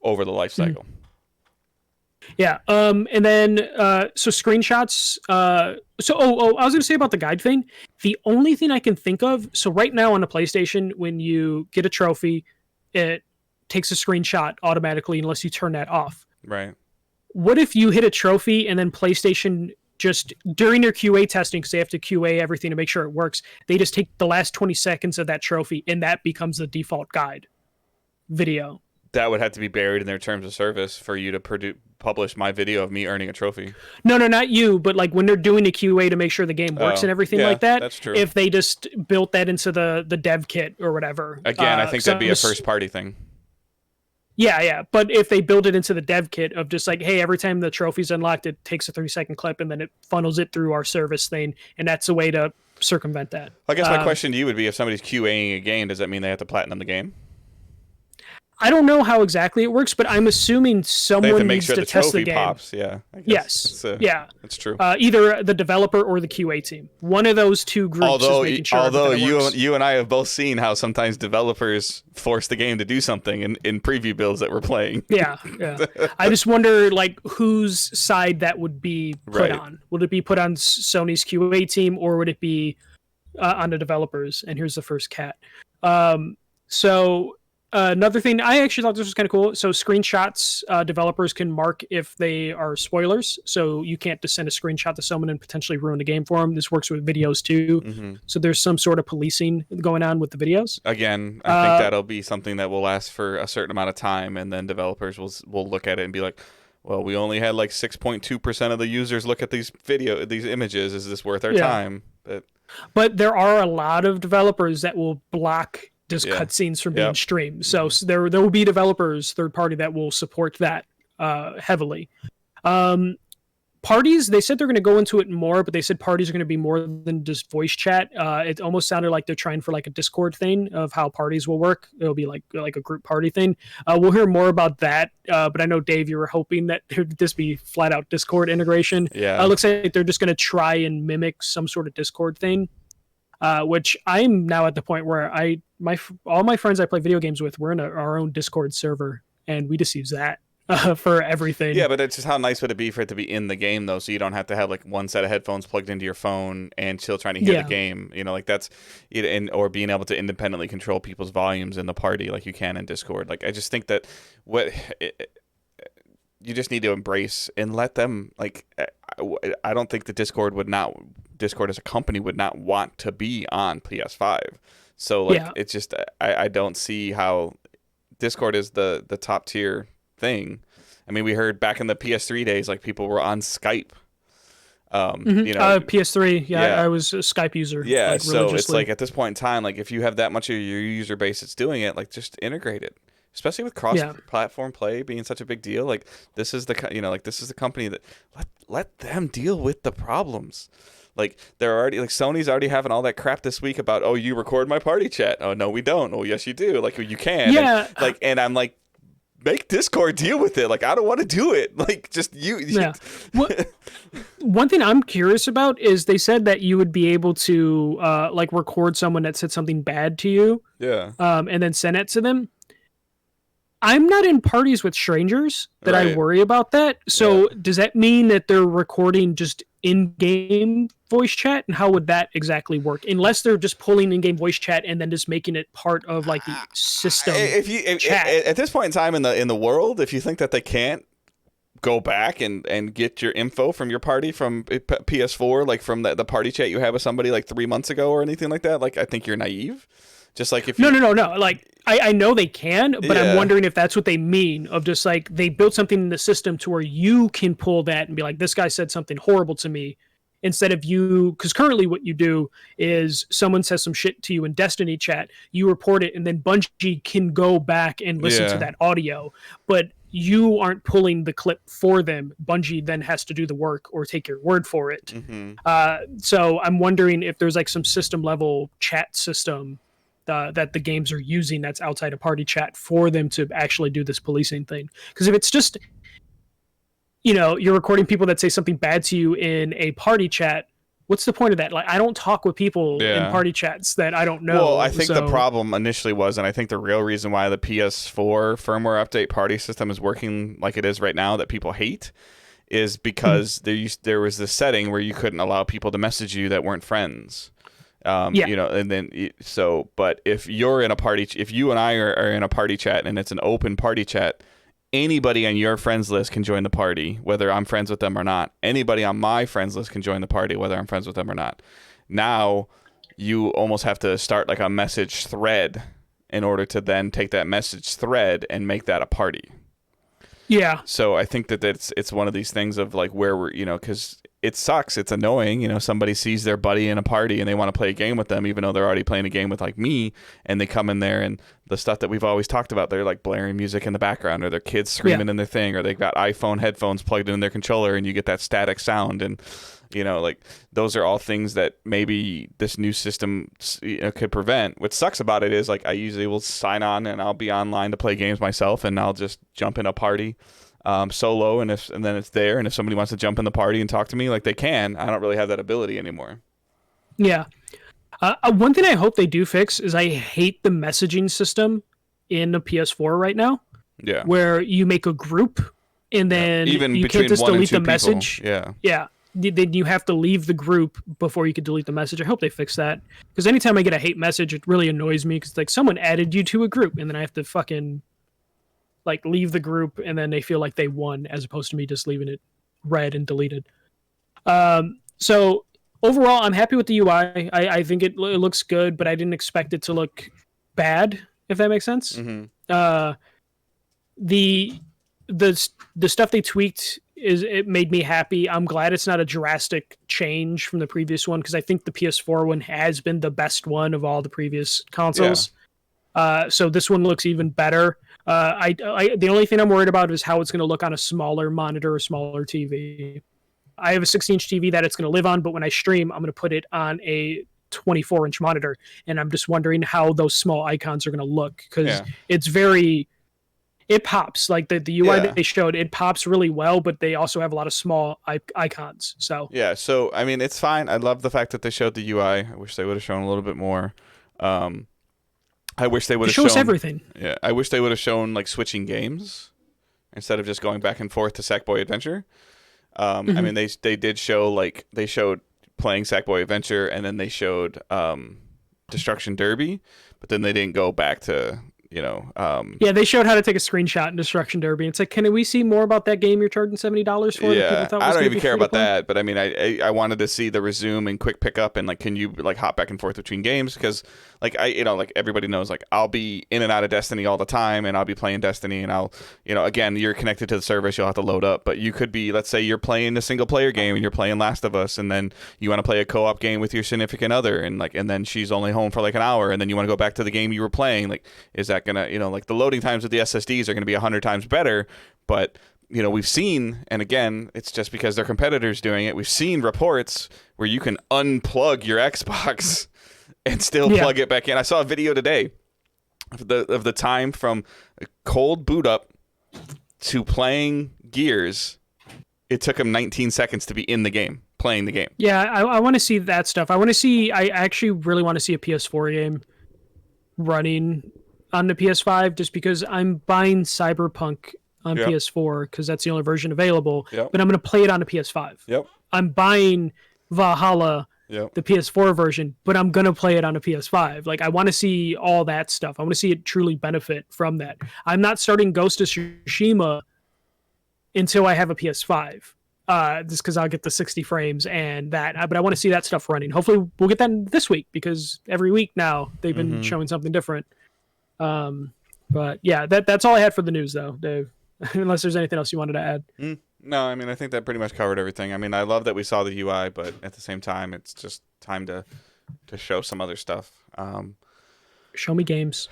over the life cycle. Yeah. And then so screenshots. I was gonna say about the guide thing. The only thing I can think of. So right now on the PlayStation, when you get a trophy, it takes a screenshot automatically unless you turn that off. Right. What if you hit a trophy and then PlayStation just during their QA testing, because they have to QA everything to make sure it works, they just take the last 20 seconds of that trophy and that becomes the default guide video. That would have to be buried in their terms of service for you to publish my video of me earning a trophy. No, not you, but like when they're doing the QA to make sure the game works and everything like that. That's true. If they just built that into the dev kit or whatever. Again, I think that'd be a first party thing. Yeah. But if they build it into the dev kit of just like, hey, every time the trophy's unlocked, it takes a 3-second clip and then it funnels it through our service thing. And that's a way to circumvent that. I guess my question to you would be, if somebody's QAing a game, does that mean they have to platinum the game? I don't know how exactly it works, but I'm assuming someone needs to test the game. Pops. Yeah. Yes. Yeah. That's true. Either the developer or the QA team. One of those two groups is making sure. Although you and I have both seen how sometimes developers force the game to do something in preview builds that we're playing. Yeah. I just wonder like whose side that would be put on. Would it be put on Sony's QA team or would it be on the developers? And here's the first cat. Another thing, I actually thought this was kind of cool. So screenshots, developers can mark if they are spoilers. So you can't just send a screenshot to someone and potentially ruin the game for them. This works with videos too. Mm-hmm. So there's some sort of policing going on with the videos. Again, I think that'll be something that will last for a certain amount of time, and then developers will look at it and be like, well, we only had like 6.2% of the users look at these images. Is this worth our time? But there are a lot of developers that will block just cutscenes from being streamed. So there will be developers, third party, that will support that heavily. Parties, they said they're going to go into it more, but they said parties are going to be more than just voice chat. It almost sounded like they're trying for like a Discord thing of how parties will work. It'll be like a group party thing. We'll hear more about that. But I know, Dave, you were hoping that it would just be flat out Discord integration. Yeah. It looks like they're just going to try and mimic some sort of Discord thing. Which I'm now at the point where all my friends I play video games with, we're in our own Discord server, and we just use that for everything. Yeah, but it's just how nice would it be for it to be in the game though, so you don't have to have like one set of headphones plugged into your phone and still trying to hear the game. You know, like that's or being able to independently control people's volumes in the party like you can in Discord. Like I just think that you just need to embrace and let them like. I don't think that Discord as a company would not want to be on PS5. So like it's just I don't see how Discord is the top tier thing. I mean, we heard back in the PS3 days like people were on Skype. PS3, I was a Skype user. Yeah, like, so it's like at this point in time, like if you have that much of your user base that's doing it, like just integrate it. Especially with cross-platform play being such a big deal, like this is the company that let them deal with the problems. Like they're already like Sony's already having all that crap this week about you record my party chat. Oh no, we don't. Oh yes, you do. Like you can. Yeah. And I'm like, make Discord deal with it. Like I don't want to do it. Like just you. Yeah. One thing I'm curious about is they said that you would be able to like record someone that said something bad to you. Yeah. And then send it to them. I'm not in parties with strangers that I worry about that. So does that mean that they're recording just in-game voice chat? And how would that exactly work? Unless they're just pulling in-game voice chat and then just making it part of like the system chat. At this point in time in the world, if you think that they can't go back and get your info from your party from PS4, like from the party chat you had with somebody like 3 months ago or anything like that, like I think you're naive. Just like if no. Like I know they can, but I'm wondering if that's what they mean of just like they built something in the system to where you can pull that and be like, this guy said something horrible to me, instead of you, because currently what you do is someone says some shit to you in Destiny chat, you report it, and then Bungie can go back and listen to that audio, but you aren't pulling the clip for them. Bungie then has to do the work or take your word for it. Mm-hmm. So I'm wondering if there's like some system level chat system that the games are using that's outside of party chat for them to actually do this policing thing. Because if it's just, you're recording people that say something bad to you in a party chat, what's the point of that? Like, I don't talk with people in Yeah. party chats that I don't know. Well, I think the so problem initially was, and I think the real reason why the PS4 firmware update party system is working like it is right now that people hate is Mhm. because there was this setting where you couldn't allow people to message you that weren't friends. Yeah, And then but if you're in a party, if you and I are in a party chat and it's an open party chat, anybody on your friends list can join the party, whether I'm friends with them or not. Anybody on my friends list can join the party, whether I'm friends with them or not. Now, you almost have to start like a message thread in order to then take that message thread and make that a party. yeah, So I think that it's one of these things of like where we're, because it sucks. It's annoying. Somebody sees their buddy in a party and they want to play a game with them, even though they're already playing a game with like me, and they come in there and the stuff that we've always talked about, they're like blaring music in the background, or their kids yeah, screaming in their thing, or they've got iPhone headphones plugged in their controller and you get that static sound. And, like those are all things that maybe this new system could prevent. What sucks about it is like I usually will sign on and I'll be online to play games myself, and I'll just jump in a party solo, and then it's there, and if somebody wants to jump in the party and talk to me, like they can. I don't really have that ability anymore. yeah. One thing I hope they do fix is I hate the messaging system in the PS4 right now, Yeah. where you make a group and Yeah. then Even you between can't just one and delete two the people. message. Yeah. Yeah. Then you have to leave the group before you can delete the message. I hope they fix that, because anytime I get a hate message, it really annoys me, because like someone added you to a group and then I have to fucking like leave the group, and then they feel like they won, as opposed to me just leaving it read and deleted. So overall, I'm happy with the UI. I think it looks good, but I didn't expect it to look bad, if that makes sense. Mm-hmm. Uh, the the stuff they tweaked it made me happy. I'm glad it's not a drastic change from the previous one, because I think the PS4 one has been the best one of all the previous consoles. So this one looks even better. The only thing I'm worried about is how it's going to look on a smaller monitor or smaller TV. I have a 16-inch TV that it's going to live on, but when I stream, I'm going to put it on a 24-inch monitor, and I'm just wondering how those small icons are going to look, because it's very, it pops. Like the UI that they showed, it pops really well, but they also have a lot of small icons. So yeah, so I mean, it's fine. I love the fact that they showed the UI. I wish they would have shown a little bit more. I wish they would have shown us everything. Yeah, I wish they would have shown like switching games instead of just going back and forth to Sackboy Adventure. I mean, they did show, like, they showed playing Sackboy Adventure, and then they showed Destruction Derby, but then they didn't go back to, yeah, they showed how to take a screenshot in Destruction Derby. It's like, can we see more about that game you're charging $70 for? Yeah, I don't even care about that, but I mean, I wanted to see the resume and quick pickup, and like, can you like hop back and forth between games? Because like like everybody knows, like I'll be in and out of Destiny all the time, and I'll be playing Destiny, and I'll, again, you're connected to the service, you'll have to load up, but you could be, let's say you're playing a single player game and you're playing Last of Us, and then you want to play a co-op game with your significant other, and then she's only home for like an hour, and then you want to go back to the game you were playing. Like, is that gonna, like the loading times with the SSDs are going to be 100 times better, but we've seen, and again, it's just because their competitors doing it, we've seen reports where you can unplug your Xbox and still plug it back in. I saw a video today of the time from a cold boot up to playing Gears. It took him 19 seconds to be in the game, playing the game. Yeah, I want to see that stuff. I actually really want to see a PS4 game running on the PS5, just because I'm buying Cyberpunk on PS4 because that's the only version available. But I'm going to play it on the PS5. Yep. I'm buying Valhalla, the PS4 version, but I'm going to play it on a PS5. Like, I want to see all that stuff. I want to see it truly benefit from that. I'm not starting Ghost of Tsushima until I have a PS5. Just because I'll get the 60 frames and that. But I want to see that stuff running. Hopefully we'll get that this week, because every week now they've been showing something different. But yeah, that's all I had for the news, though, Dave. Unless there's anything else you wanted to add. No, I mean, I think that pretty much covered everything. I mean, I love that we saw the UI, but at the same time, it's just time to show some other stuff. Show me games.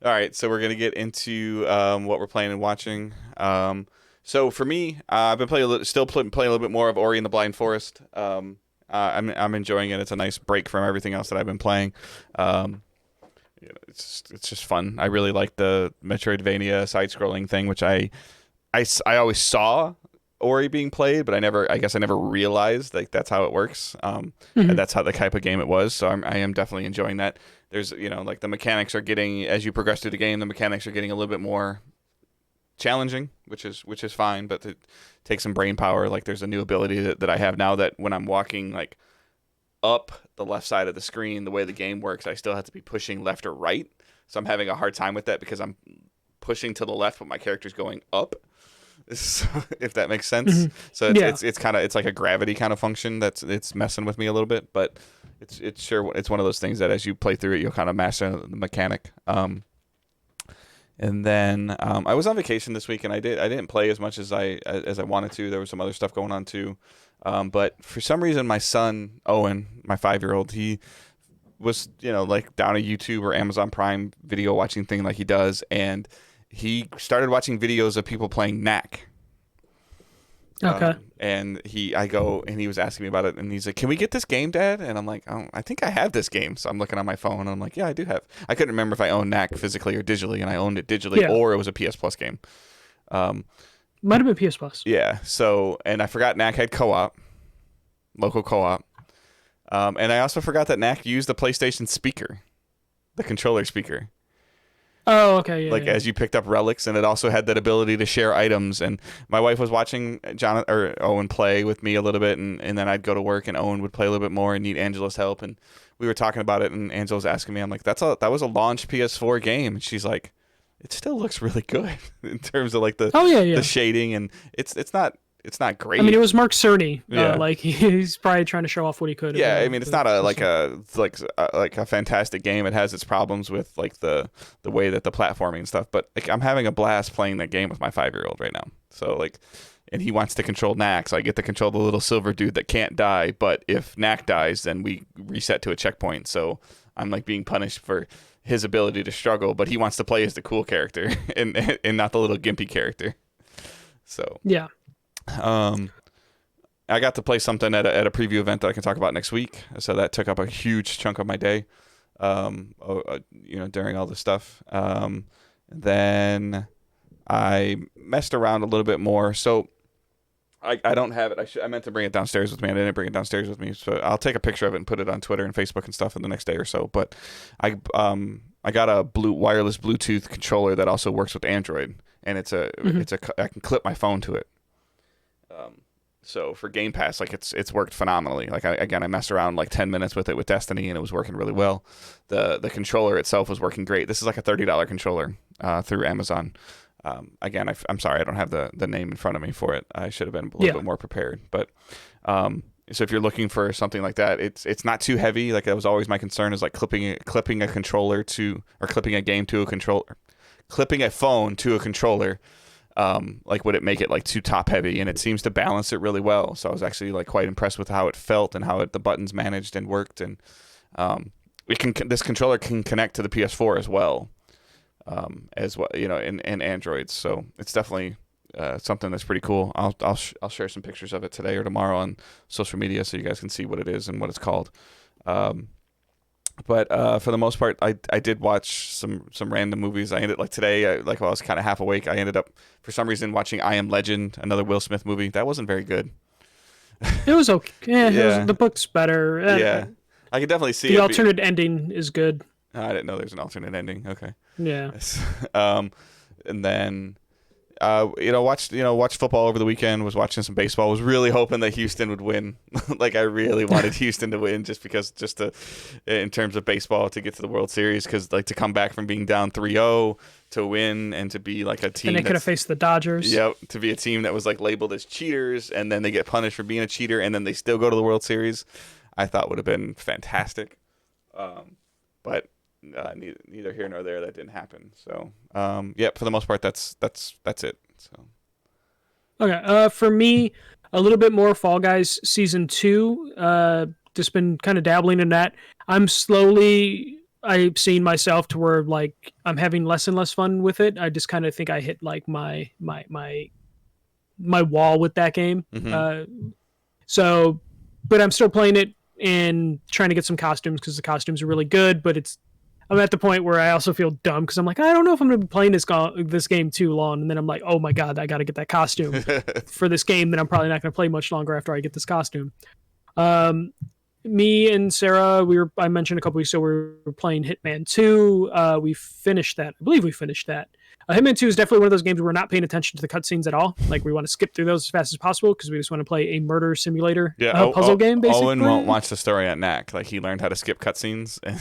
All right, so we're gonna get into what we're playing and watching. So for me, I've been playing a little bit more of Ori and the Blind Forest. I'm enjoying it. It's a nice break from everything else that I've been playing. It's just fun. I really like the Metroidvania side-scrolling thing, which I always saw Ori being played, but I guess I never realized like that's how it works. And that's how the type of game it was. So I am definitely enjoying that. There's, like the mechanics are getting, as you progress through the game, the mechanics are getting a little bit more challenging, which is fine, but it takes some brain power. Like there's a new ability that I have now that when I'm walking like up the left side of the screen, the way the game works, I still have to be pushing left or right. So I'm having a hard time with that because I'm pushing to the left, but my character's going up. So, if that makes sense. So it's like a gravity kind of function it's messing with me a little bit, but it's one of those things that as you play through it, you'll kind of master the mechanic. And then I was on vacation this week, and I didn't play as much as I wanted to. There was some other stuff going on too, but for some reason, my son Owen, my 5-year-old, he was like down a YouTube or Amazon Prime video watching thing like he does, and he started watching videos of people playing Knack. Okay. And he was asking me about it, and he's like, "Can we get this game, Dad?" And I'm like, "Oh, I think I have this game." So I'm looking on my phone, and I'm like, "Yeah, I do have." I couldn't remember if I owned Knack physically or digitally, and I owned it digitally, or it was a PS Plus game. Might have been PS Plus. Yeah. So, and I forgot Knack had co-op, local co-op. And I also forgot that Knack used the PlayStation speaker, the controller speaker. Oh, okay. Yeah. As you picked up relics, and it also had that ability to share items. And my wife was watching Owen play with me a little bit, and then I'd go to work, and Owen would play a little bit more and need Angela's help. And we were talking about it, and Angela was asking me, I'm like, that was a launch PS4 game. And she's like, it still looks really good in terms of like the the shading, and it's not great. I mean, it was Mark Cerny. Like he's probably trying to show off what he could. Yeah, I mean, it's not a fantastic game. It has its problems with like the way that the platforming and stuff. But like, I'm having a blast playing that game with my 5-year-old right now. So like, and he wants to control Knack, so I get to control the little silver dude that can't die. But if Knack dies, then we reset to a checkpoint. So I'm like being punished for his ability to struggle, but he wants to play as the cool character and not the little gimpy character. So yeah. I got to play something at a preview event that I can talk about next week. So that took up a huge chunk of my day, during all this stuff. Then I messed around a little bit more. So I don't have it. I meant to bring it downstairs with me. I didn't bring it downstairs with me. So I'll take a picture of it and put it on Twitter and Facebook and stuff in the next day or so. But I got a wireless Bluetooth controller that also works with Android, and I can clip my phone to it. So for Game Pass, like it's worked phenomenally. Like I messed around like 10 minutes with it with Destiny, and it was working really well. The controller itself was working great. This is like a $30 controller through Amazon. I'm sorry, I don't have the name in front of me for it. I should have been a little bit more prepared. But so if you're looking for something like that, it's not too heavy. Like that was always my concern, is like clipping a controller to, or clipping a game to a controller, clipping a phone to a controller. Like would it make it like too top heavy? And it seems to balance it really well. So I was actually like quite impressed with how it felt and how the buttons managed and worked. And this controller can connect to the PS4 as well, as well, in Androids. So it's definitely something that's pretty cool. I'll share some pictures of it today or tomorrow on social media so you guys can see what it is and what it's called. But for the most part, I did watch some random movies. I ended, like today, while I was kind of half awake, I ended up, for some reason, watching I Am Legend, another Will Smith movie. That wasn't very good. It was okay. The book's better. Yeah. I could definitely see the alternate ending is good. I didn't know there's an alternate ending. Okay. Yeah. And then watched football over the weekend, was watching some baseball, was really hoping that Houston would win. Like I really wanted Houston to win just in terms of baseball, to get to the World Series, because like to come back from being down 3-0 to win and to be like a team. And they could have faced the Dodgers. Yep, to be a team that was like labeled as cheaters, and then they get punished for being a cheater, and then they still go to the World Series, I thought would have been fantastic. But neither here nor there, that didn't happen. So for the most part, that's it. So okay, for me, a little bit more Fall Guys Season 2. Just been kind of dabbling in that. I've seen myself to where like I'm having less and less fun with it. I just kind of think I hit like my wall with that game. Mm-hmm. But I'm still playing it and trying to get some costumes, because the costumes are really good, but I'm at the point where I also feel dumb because I'm like, I don't know if I'm going to be playing this game too long, and then I'm like, oh my god, I got to get that costume for this game that I'm probably not going to play much longer after I get this costume. Um, Me and Sarah, I mentioned a couple weeks ago we were playing Hitman 2. We finished that. I believe we finished that. Hitman 2 is definitely one of those games where we're not paying attention to the cutscenes at all. Like we want to skip through those as fast as possible because we just want to play a murder simulator puzzle game. Basically, Owen won't watch the story at Knack. Like he learned how to skip cutscenes, and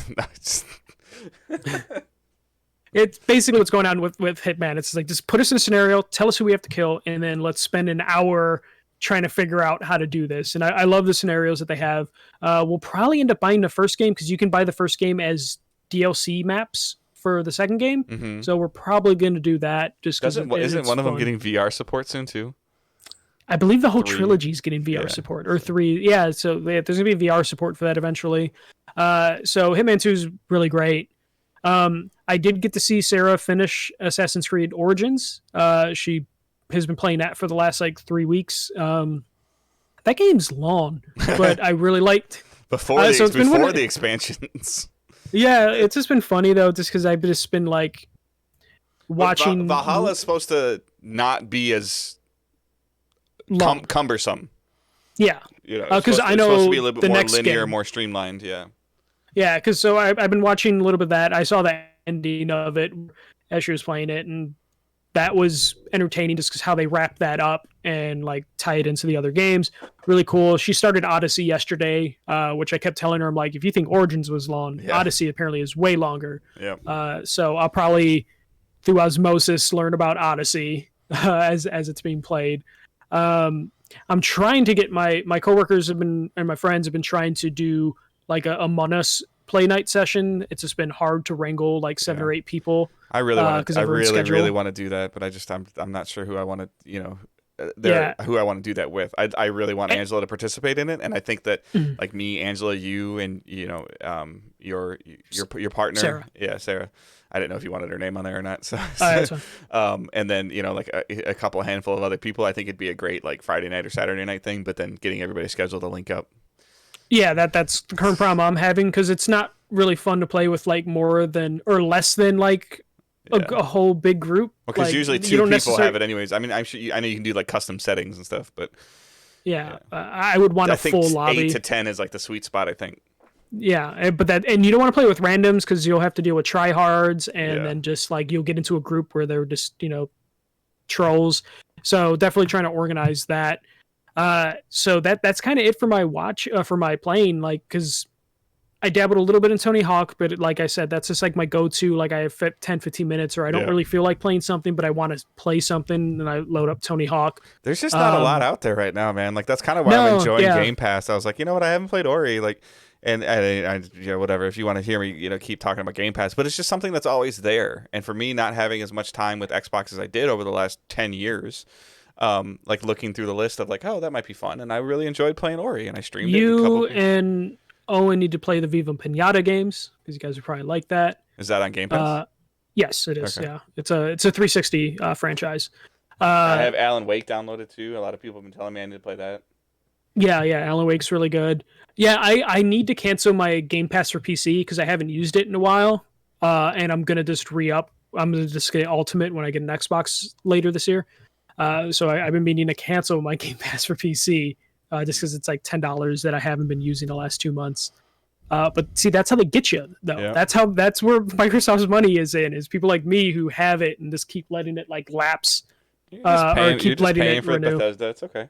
it's basically what's going on with Hitman. It's like just put us in a scenario, tell us who we have to kill, and then let's spend an hour trying to figure out how to do this. And I love the scenarios that they have. We'll probably end up buying the first game because you can buy the first game as DLC maps for the second game. Mm-hmm. So we're probably going to do that just because isn't one of them getting VR support soon too? I believe the whole trilogy is getting VR support, or 3. Yeah, so there's going to be VR support for that eventually. So Hitman 2 is really great. I did get to see Sarah finish Assassin's Creed Origins. She has been playing that for the last 3 weeks. That game's long, but I really liked before the expansions. Yeah, it's just been funny though, just because I've just been watching. Valhalla is supposed to not be as cumbersome. Yeah, because I know it's supposed to be a little bit more linear, more streamlined. Yeah. Yeah, because so I've been watching a little bit of that. I saw the ending of it as she was playing it, and that was entertaining just because how they wrapped that up and tie it into the other games. Really cool. She started Odyssey yesterday, which I kept telling her, I'm like, if you think Origins was long, Odyssey apparently is way longer. Yeah. So I'll probably through osmosis learn about Odyssey as it's being played. I'm trying to get my coworkers and my friends have been trying to do a Among Us play night session. It's just been hard to wrangle 7 or 8 people. I really want to. I really want to do that, but I'm not sure who I want to. Who I want to do that with. I really want Angela to participate in it, and I think that me, Angela, you, and your partner, Sarah. I didn't know if you wanted her name on there or not. So, that's fine. And then a couple handful of other people. I think it'd be a great Friday night or Saturday night thing. But then getting everybody scheduled to link up. Yeah, that's the current problem I'm having because it's not really fun to play with more than or less than a whole big group. Because usually 2 people have it anyways. I mean, I'm sure I know you can do custom settings and stuff, but I would want a full lobby. 8 to 10 is the sweet spot, I think. Yeah, but you don't want to play with randoms because you'll have to deal with tryhards and then just you'll get into a group where they're just trolls. So definitely trying to organize that. So that's kind of it for my for my playing, because I dabbled a little bit in Tony Hawk, but like I said, that's just my go-to. I have 10-15 minutes, or I don't really feel like playing something, but I want to play something, and I load up Tony Hawk. There's just not a lot out there right now, man. That's kind of why I'm enjoying Game Pass. I was like, you know what, I haven't played Ori, and I whatever. If you want to hear me, keep talking about Game Pass, but it's just something that's always there. And for me, not having as much time with Xbox as I did over the last 10 years. Looking through the list of oh, that might be fun, and I really enjoyed playing Ori, and I streamed it. You and Owen need to play the Viva Pinata games because you guys would probably like that. Is that on Game Pass? Yes, it is. Okay. Yeah, it's a 360 franchise. I have Alan Wake downloaded too. A lot of people have been telling me I need to play that. Yeah, Alan Wake's really good. Yeah, I need to cancel my Game Pass for PC because I haven't used it in a while, and I'm gonna just re-up. I'm gonna just get Ultimate when I get an Xbox later this year. So I've been meaning to cancel my Game Pass for PC just because it's $10 that I haven't been using the last 2 months. But see, that's how they get you, though. Yeah. That's where Microsoft's money is people like me who have it and just keep letting it lapse, or keep letting it renew. Bethesda. It's okay.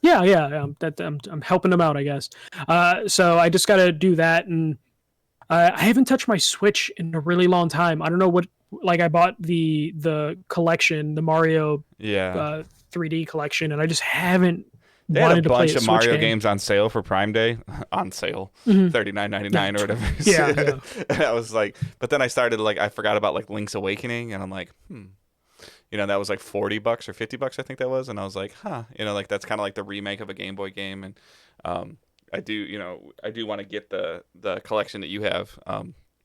Yeah. I'm helping them out, I guess. So I just got to do that, and I haven't touched my Switch in a really long time. I don't know what. I bought the collection, the Mario 3D collection, and I just haven't They had a bunch of Mario games on sale for Prime Day. On sale. $39.99 or whatever. Yeah. And I was like, but then I started I forgot about Link's Awakening, and I'm like, that was $40 or $50, I think that was, and I was like, that's kind of the remake of a Game Boy game, and I do want to get the collection that you have,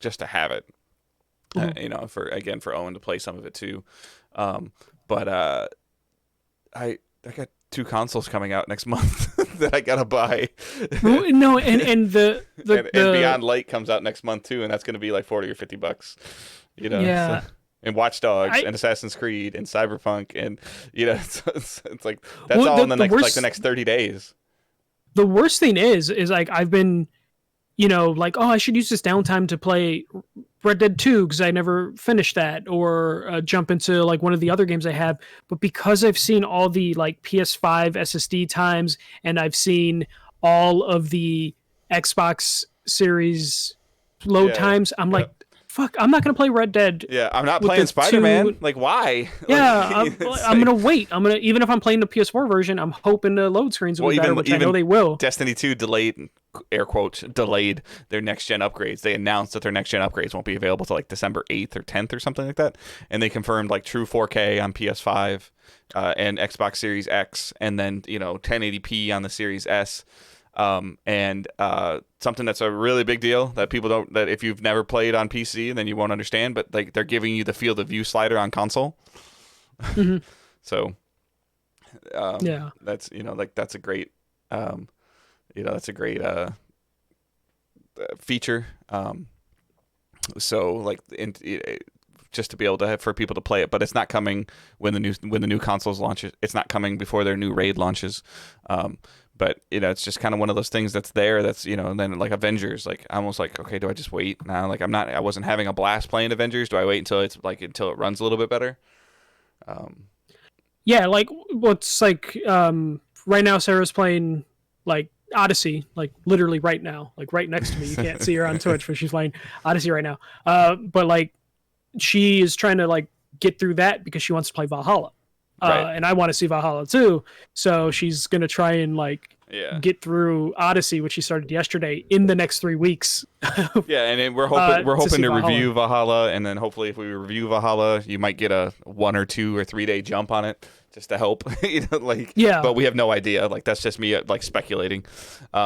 just to have it. for Owen to play some of it too, but I got 2 consoles coming out next month that I gotta buy. No, and the and Beyond Light comes out next month too, and that's gonna be like $40 or $50. Yeah. So, and Watch Dogs and Assassin's Creed and Cyberpunk and it's like that's all in the next 30 days. The worst thing is like I've been, like, oh, I should use this downtime to play Red Dead 2 because I never finished that, or jump into like one of the other games I have. But because I've seen all the like PS5 SSD times and I've seen all of the Xbox Series load times, I'm like, fuck, I'm not gonna play Red Dead. Yeah, I'm not playing Spider-Man. Like, why? Yeah, I'm gonna wait. Even if I'm playing the PS4 version, I'm hoping the load screens will be better, which I know they will. Destiny 2 delayed, air quotes, delayed their next gen upgrades. They announced that their next gen upgrades won't be available till like December 8th or 10th or something like that, and they confirmed like true 4K on PS5 and Xbox Series X, and then 1080p on the Series S. And something that's a really big deal that people don't, that if you've never played on PC, then you won't understand, but like they're giving you the field of view slider on console. Mm-hmm. So, yeah, that's, that's a great, that's a great, feature. So like, just to be able to have, for people to play it, but it's not coming when the new consoles launch. It's not coming before their new raid launches. But it's just kind of one of those things that's there. That's and then like Avengers, like I'm almost like, okay, do I just wait now? Like I wasn't having a blast playing Avengers. Do I wait until it runs a little bit better? Yeah, like what's like right now, Sarah's playing like Odyssey, like literally right now, like right next to me. You can't see her on Twitch, but she's playing Odyssey right now. But like she is trying to like get through that because she wants to play Valhalla. Right. And I want to see Valhalla too, so she's gonna try and like get through Odyssey, which she started yesterday, in the next 3 weeks. Yeah, and we're hoping to review Valhalla, and then hopefully if we review Valhalla, you might get a 1 or 2 or 3 day jump on it just to help. But we have no idea. Like that's just me like speculating.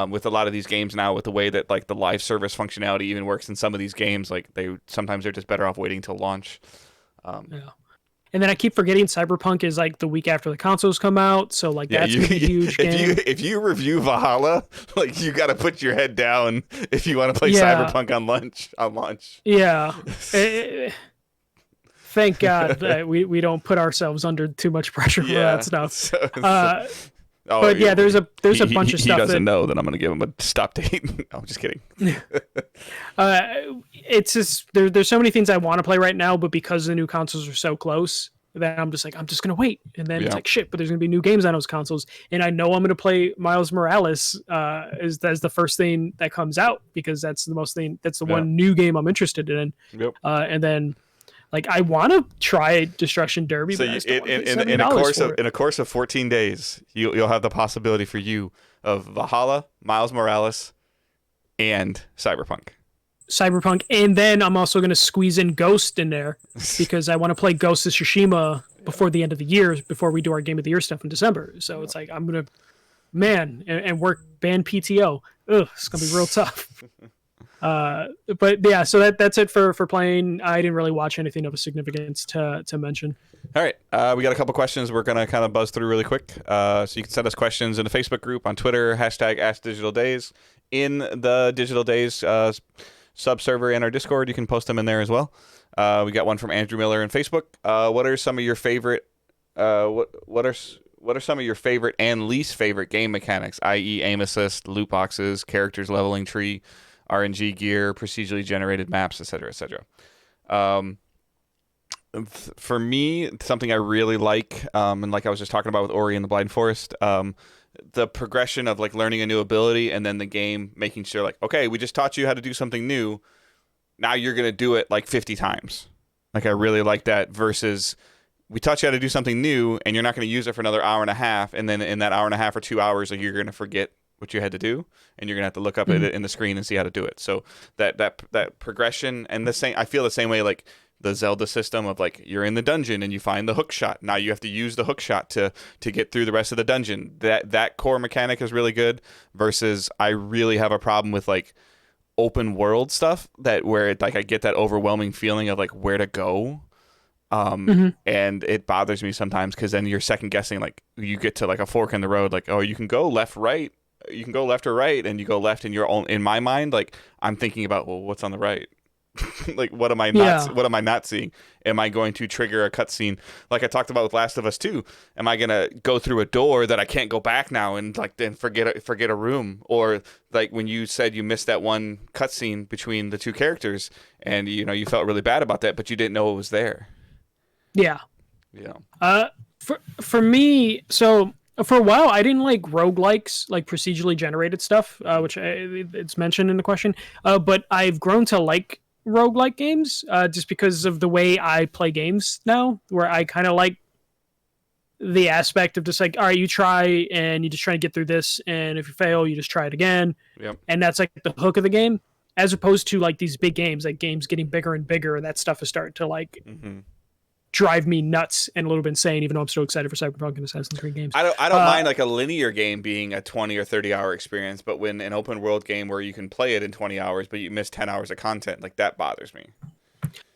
With a lot of these games now, with the way that like the live service functionality even works in some of these games, like sometimes they're just better off waiting till launch. And then I keep forgetting Cyberpunk is like the week after the consoles come out, so like that's gonna be a huge game. If you review Valhalla, like you got to put your head down if you want to play Cyberpunk on launch. Yeah. Thank God that we don't put ourselves under too much pressure for that stuff. But yeah, there's a bunch of stuff. He doesn't know that I'm going to give him a stop date. No, I'm just kidding. It's just there's so many things I want to play right now, but because the new consoles are so close, that I'm just going to wait. And then it's like shit, but there's going to be new games on those consoles, and I know I'm going to play Miles Morales as the first thing that comes out because that's the one new game I'm interested in. Yep. And then. Like I want to try Destruction Derby, so but in a course of 14 days, you'll have the possibility for you of Valhalla, Miles Morales, and Cyberpunk. And then I'm also going to squeeze in Ghost in there because I want to play Ghost of Tsushima before the end of the year, before we do our Game of the Year stuff in December. So it's like I'm gonna, and work band PTO. Ugh, it's gonna be real tough. But yeah, so that's it for playing. I didn't really watch anything of a significance to mention. All right, we got a couple questions we're gonna kind of buzz through really quick. So you can send us questions in the Facebook group, on Twitter, #AskDigitalDays, in the Digital Days sub server in our Discord. You can post them in there as well. We got one from Andrew Miller in Facebook. What are some of your favorite? What are some of your favorite and least favorite game mechanics, i.e., aim assist, loot boxes, characters leveling tree, RNG gear, procedurally generated maps, etc., etc. For me, something I really like, and like I was just talking about with Ori and the Blind Forest, the progression of like learning a new ability and then the game making sure like, okay, we just taught you how to do something new. Now you're going to do it like 50 times. Like I really like that versus we taught you how to do something new and you're not going to use it for another hour and a half. And then in that hour and a half or 2 hours, like you're going to forget what you had to do, and you're gonna have to look up at it in the screen and see how to do it. So that progression, and the same, I feel the same way like the Zelda system of like you're in the dungeon and you find the hook shot. Now you have to use the hook shot to get through the rest of the dungeon. That core mechanic is really good. Versus I really have a problem with like open world stuff where it, like I get that overwhelming feeling of like where to go. And it bothers me sometimes because then you're second guessing, like you get to like a fork in the road, like, oh, you can go left, right, you can go left or right, and you go left, and you're all, in my mind, like I'm thinking about, well, what's on the right? Like, what am I not seeing? Am I going to trigger a cutscene like I talked about with Last of Us 2? Am I gonna go through a door that I can't go back now and like then forget a room? Or like when you said you missed that one cutscene between the two characters, and you felt really bad about that, but you didn't know it was there. Yeah. Yeah. For me, so for a while I didn't like roguelikes, like procedurally generated stuff, which it's mentioned in the question. But I've grown to like roguelike games, just because of the way I play games now, where I kind of like the aspect of just like, all right, you try and you just try to get through this, and if you fail, you just try it again. Yep. And that's like the hook of the game, as opposed to like these big games, like games getting bigger and bigger, and that stuff is starting to like drive me nuts and a little bit insane, even though I'm still excited for Cyberpunk and Assassin's Creed games. I don't mind like a linear game being a 20 or 30 hour experience, but when an open world game where you can play it in 20 hours, but you miss 10 hours of content, like that bothers me.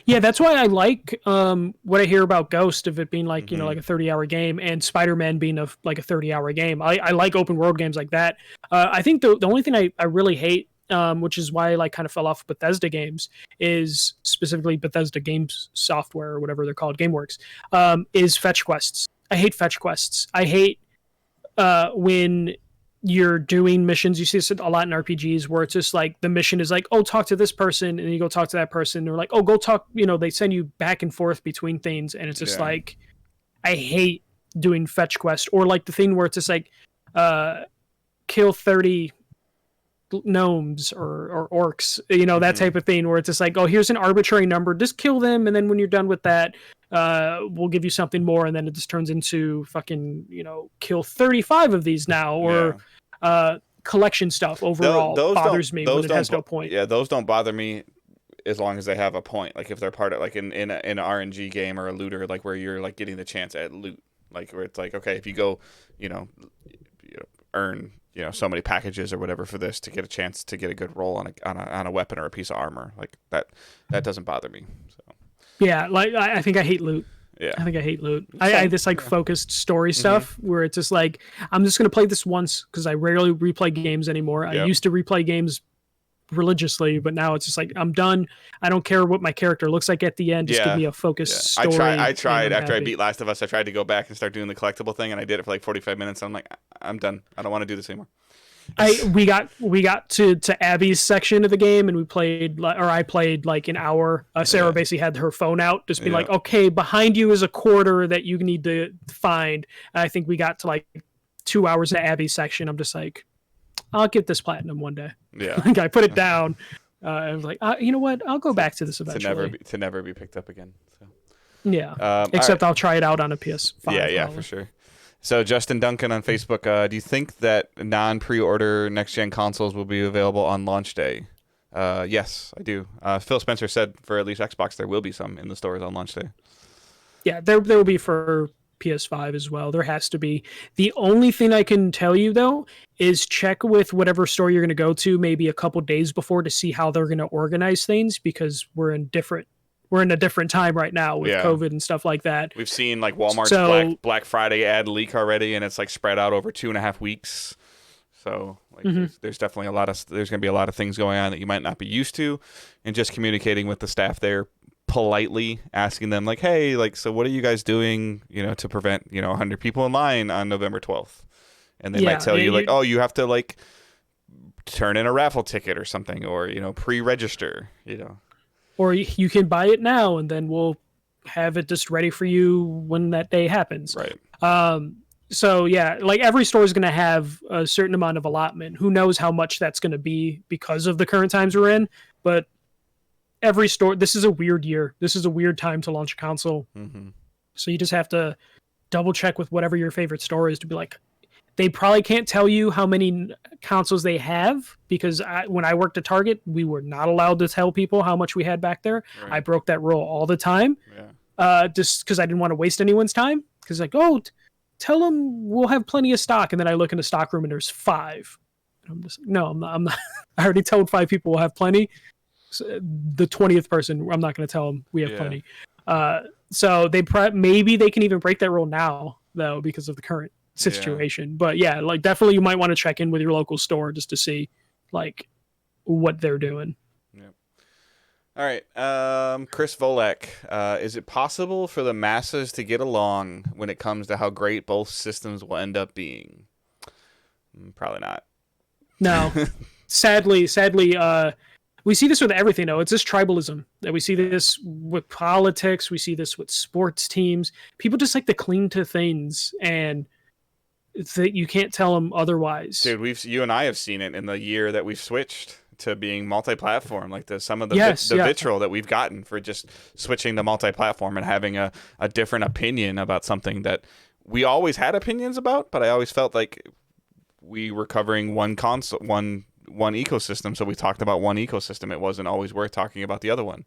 Yeah, that's why I like what I hear about Ghost of it being like, like a 30-hour game, and Spider-Man being like a 30-hour game. I like open world games like that. I think the only thing I really hate, which is why I like kind of fell off Bethesda games, is specifically Bethesda Games Software or whatever they're called, GameWorks, is fetch quests. I hate fetch quests. I hate when you're doing missions. You see this a lot in RPGs where it's just like the mission is like, oh, talk to this person, and you go talk to that person. They're like, oh, go talk. They send you back and forth between things, and it's just like, I hate doing fetch quests, or like the thing where it's just like, kill 30 gnomes or orcs, that type of thing, where it's just like, oh, here's an arbitrary number, just kill them, and then when you're done with that, we'll give you something more, and then it just turns into fucking kill 35 of these now, or collection stuff overall those bothers me when it has no point. Yeah, those don't bother me as long as they have a point, like if they're part of like in an RNG game or a looter, like where you're like getting the chance at loot, like where it's like, okay, if you go earn so many packages or whatever for this to get a chance to get a good roll on a weapon or a piece of armor, like that doesn't bother me. So yeah, like I think I hate loot. Yeah, I think I hate loot. I this like focused story stuff where it's just like, I'm just gonna play this once, because I rarely replay games anymore. I used to replay games religiously, but now it's just like, I'm done. I don't care what my character looks like at the end. Just give me a focused story. I tried after I beat Last of Us. I tried to go back and start doing the collectible thing, and I did it for like 45 minutes. I'm like, I'm done. I don't want to do this anymore. We got to Abby's section of the game, and I played like an hour. Sarah basically had her phone out, just be like, okay, behind you is a quarter that you need to find. And I think we got to like 2 hours of Abby's section. I'm just like, I'll get this platinum one day. Yeah. Like, I put it down. I was like, you know what? I'll go back to this eventually. To never be picked up again. So. Yeah. Except I'll try it out on a PS5. Yeah, for sure. So Justin Duncan on Facebook, do you think that non-pre-order next-gen consoles will be available on launch day? Yes, I do. Phil Spencer said for at least Xbox there will be some in the stores on launch day. Yeah, there will be for PS5 as well. There has to be. The only thing I can tell you, though, is check with whatever store you're going to go to maybe a couple days before to see how they're going to organize things, because we're in a different time right now with COVID and stuff like that. We've seen like Walmart's Black Friday ad leak already, and it's like spread out over 2.5 weeks. So like there's definitely there's going to be a lot of things going on that you might not be used to, and just communicating with the staff there politely, asking them like, hey, like, so what are you guys doing, to prevent, 100 people in line on November 12th? And they might tell you like, oh, you have to like turn in a raffle ticket or something, or, pre-register, Or you can buy it now, and then we'll have it just ready for you when that day happens. Right. So yeah, like every store is going to have a certain amount of allotment. Who knows how much that's going to be because of the current times we're in, but every store, this is a weird year. This is a weird time to launch a console. So you just have to double check with whatever your favorite store is to be like, they probably can't tell you how many consoles they have, because when I worked at Target, we were not allowed to tell people how much we had back there. Right. I broke that rule all the time, just because I didn't want to waste anyone's time. Because like, oh, tell them we'll have plenty of stock, and then I look in the stock room and there's 5. And I'm just no, I'm not. I already told 5 people we'll have plenty. So the 20th person, I'm not going to tell them we have plenty. So maybe they can even break that rule now though because of the current situation. But yeah, like definitely you might want to check in with your local store just to see like what they're doing. Yep. All right, Chris Volek. Is it possible for the masses to get along when it comes to how great both systems will end up being? Probably not. No, sadly, we see this with everything. Though it's this tribalism that we see this with politics. We see this with sports teams. People just like to cling to things, and that you can't tell them otherwise. Dude, you and I have seen it in the year that we've switched to being multi-platform, like some of the vitriol that we've gotten for just switching to multi-platform and having a different opinion about something that we always had opinions about, but I always felt like we were covering one console, one ecosystem, so we talked about one ecosystem. It wasn't always worth talking about the other one.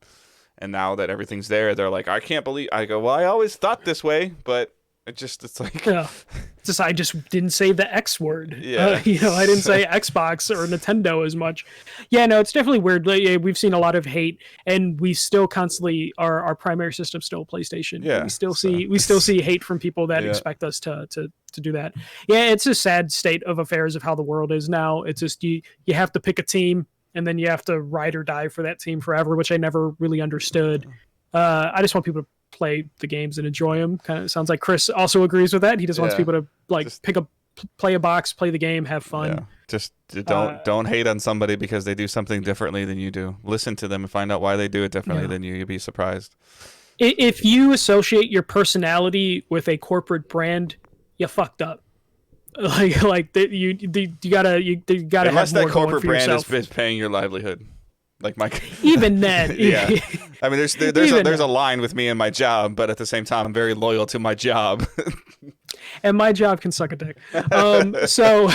And now that everything's there, they're like, I can't believe. I go, well, I always thought this way, but it's like, I just didn't say the X word. Yeah, I didn't say Xbox or Nintendo as much. Yeah, no, it's definitely weird. Like, we've seen a lot of hate, and we still constantly our primary system still PlayStation. Yeah, we still see hate from people that expect us to do that. Yeah, it's a sad state of affairs of how the world is now. It's just you have to pick a team, and then you have to ride or die for that team forever, which I never really understood. I just want people to play the games and enjoy them. Kind of sounds like Chris also agrees with that. He just wants people to play a box, play the game, have fun. Yeah. Just don't hate on somebody because they do something differently than you do. Listen to them and find out why they do it differently than you. You'll be surprised. If you associate your personality with a corporate brand, you fucked up. You gotta unless have more that corporate brand yourself. is paying your livelihood. Like even then, yeah. I mean, there's a line with me and my job, but at the same time, I'm very loyal to my job. And my job can suck a dick. No,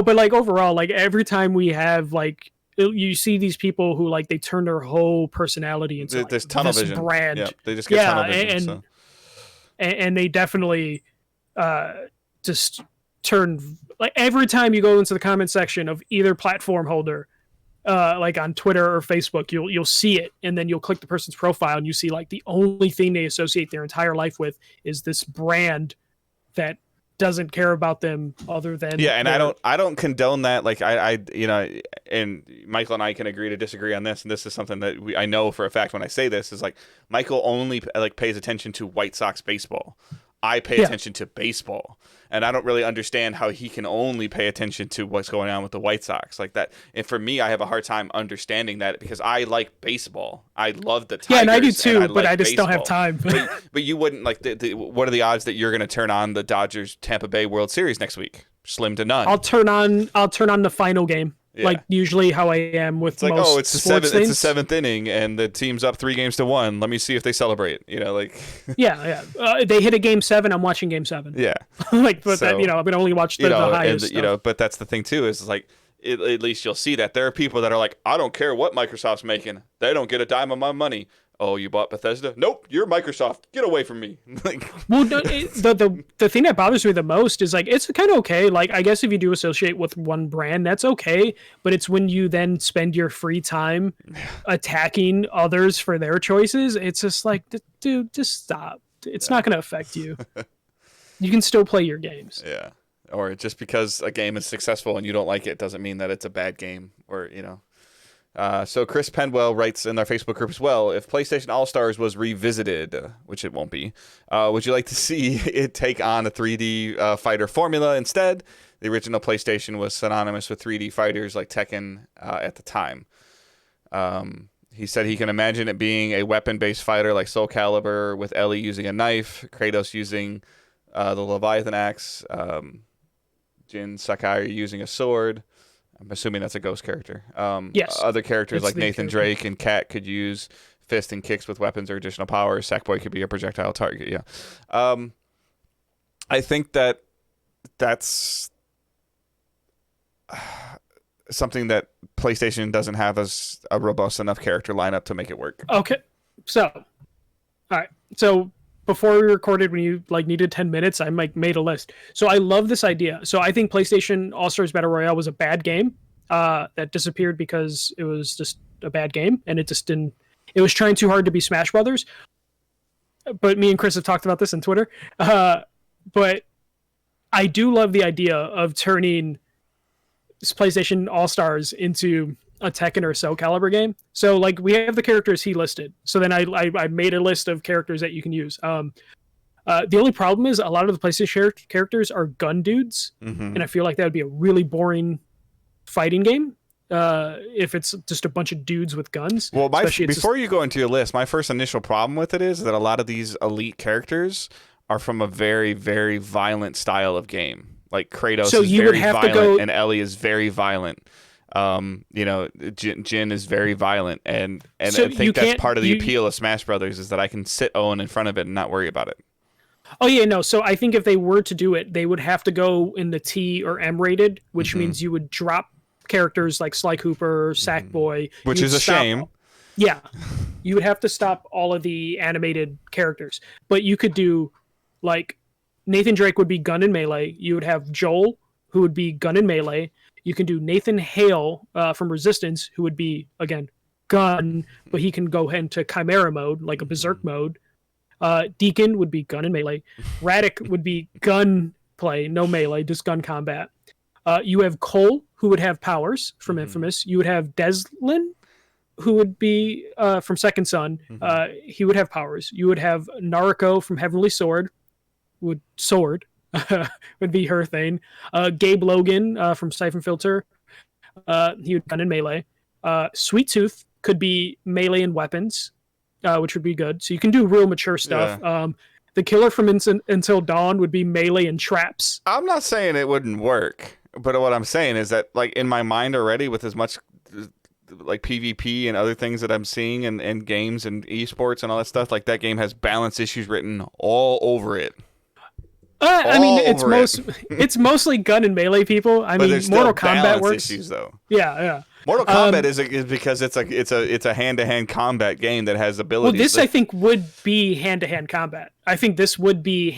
but like overall, like every time we have like you see these people who like they turn their whole personality into this tunnel this vision brand. Yeah, they just get tunnel vision. And they definitely just turn like every time you go into the comment section of either platform holder. Like on Twitter or Facebook, you'll see it, and then you'll click the person's profile, and you see like the only thing they associate their entire life with is this brand that doesn't care about them other than and I don't condone that. Like I and Michael and I can agree to disagree on this, and this is something that I know for a fact when I say this is like Michael only like pays attention to White Sox baseball. I pay attention to baseball, and I don't really understand how he can only pay attention to what's going on with the White Sox like that. And for me, I have a hard time understanding that because I like baseball. I love the Tigers. Yeah, and I do too, but I just don't have time. but you wouldn't like what are the odds that you're going to turn on the Dodgers Tampa Bay World Series next week? Slim to none. I'll turn on the final game. Yeah. Like usually how I am with most it's the seventh inning and the team's up 3-1. Let me see if they celebrate. Like they hit a game 7. I'm watching game 7. Yeah, I'm gonna only watch the highest. And, but that's the thing too is like at least you'll see that there are people that are like, I don't care what Microsoft's making, they don't get a dime of my money. Oh, you bought Bethesda? Nope, you're Microsoft. Get away from me. Well, the thing that bothers me the most is like it's kind of okay. Like I guess if you do associate with one brand, that's okay. But it's when you then spend your free time attacking others for their choices. It's just like, dude, just stop. It's not going to affect you. You can still play your games. Yeah. Or just because a game is successful and you don't like it doesn't mean that it's a bad game. Or So Chris Penwell writes in our Facebook group as well, if PlayStation All-Stars was revisited, which it won't be, would you like to see it take on a 3D fighter formula instead? The original PlayStation was synonymous with 3D fighters like Tekken at the time. He said he can imagine it being a weapon-based fighter like Soul Calibur with Ellie using a knife, Kratos using the Leviathan axe, Jin Sakai using a sword. I'm assuming that's a ghost character. Yes. Other characters like Nathan character. Drake and Kat could use fist and kicks with weapons or additional powers. Sackboy could be a projectile target. Yeah. I think that's something that PlayStation doesn't have as a robust enough character lineup to make it work. Okay. So, all right. So before we recorded, when you needed 10 minutes, I made a list. So I love this idea. So I think PlayStation All-Stars Battle Royale was a bad game that disappeared because it was just a bad game, and it just didn't. It was trying too hard to be Smash Brothers. but me and Chris have talked about this on Twitter. But I do love the idea of turning PlayStation All Stars into a Tekken or Soul Calibur game. So like we have the characters he listed. So then I made a list of characters that you can use. The only problem is a lot of the PlayStation characters are gun dudes, and I feel like that would be a really boring fighting game if it's just a bunch of dudes with guns. Well, before you go into your list, my first initial problem with it is that a lot of these elite characters are from a very, very violent style of game. Like Kratos is very violent, and Ellie is very violent. Jin is very violent, and so I think that's part of the appeal of Smash Brothers is that I can sit Owen in front of it and not worry about it. Oh yeah, no. So I think if they were to do it, they would have to go in the T or M rated, which means you would drop characters like Sly Cooper, Sackboy, which is a shame. Yeah, you would have to stop all of the animated characters, but you could do like Nathan Drake would be gun and melee. You would have Joel, who would be gun and melee. You can do Nathan Hale from Resistance, who would be, again, gun, but he can go into Chimera mode, like a Berserk mode. Deacon would be gun and melee. Radic would be gun play, no melee, just gun combat. You have Cole, who would have powers from Infamous. You would have Deslin, who would be from Second Son. He would have powers. You would have Nariko from Heavenly Sword, would be her thing. Gabe Logan from Siphon Filter, he would gun and melee. Sweet Tooth could be melee and weapons, which would be good. So you can do real mature stuff. Yeah. The Killer from Until Dawn would be melee and traps. I'm not saying it wouldn't work, but what I'm saying is that, like, in my mind already, with as much like PvP and other things that I'm seeing in games and esports and all that stuff, like that game has balance issues written all over it. I mean, it's mostly gun and melee people. I mean, Mortal Kombat works. Issues, though. Yeah. Mortal Kombat is because it's a hand-to-hand combat game that has abilities. Well, this I think would be hand-to-hand combat. I think this would be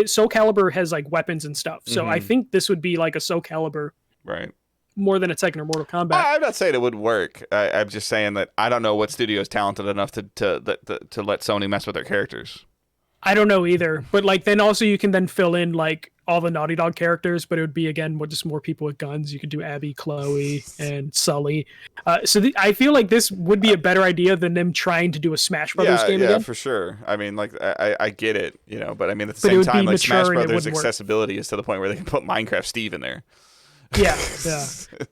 Soul Calibur has like weapons and stuff, so I think this would be like a Soul Calibur, right? More than a Tekken or Mortal Kombat. I'm not saying it would work. I'm just saying that I don't know what studio is talented enough to let Sony mess with their characters. I don't know either, but like then also you can then fill in like all the Naughty Dog characters, but it would be again just more people with guns. You could do Abby, Chloe, and Sully. I feel like this would be a better idea than them trying to do a Smash Brothers game again. Yeah, for sure. I mean, like I get it, but I mean at the same time, like Smash Brothers accessibility is to the point where they can put Minecraft Steve in there. Yeah.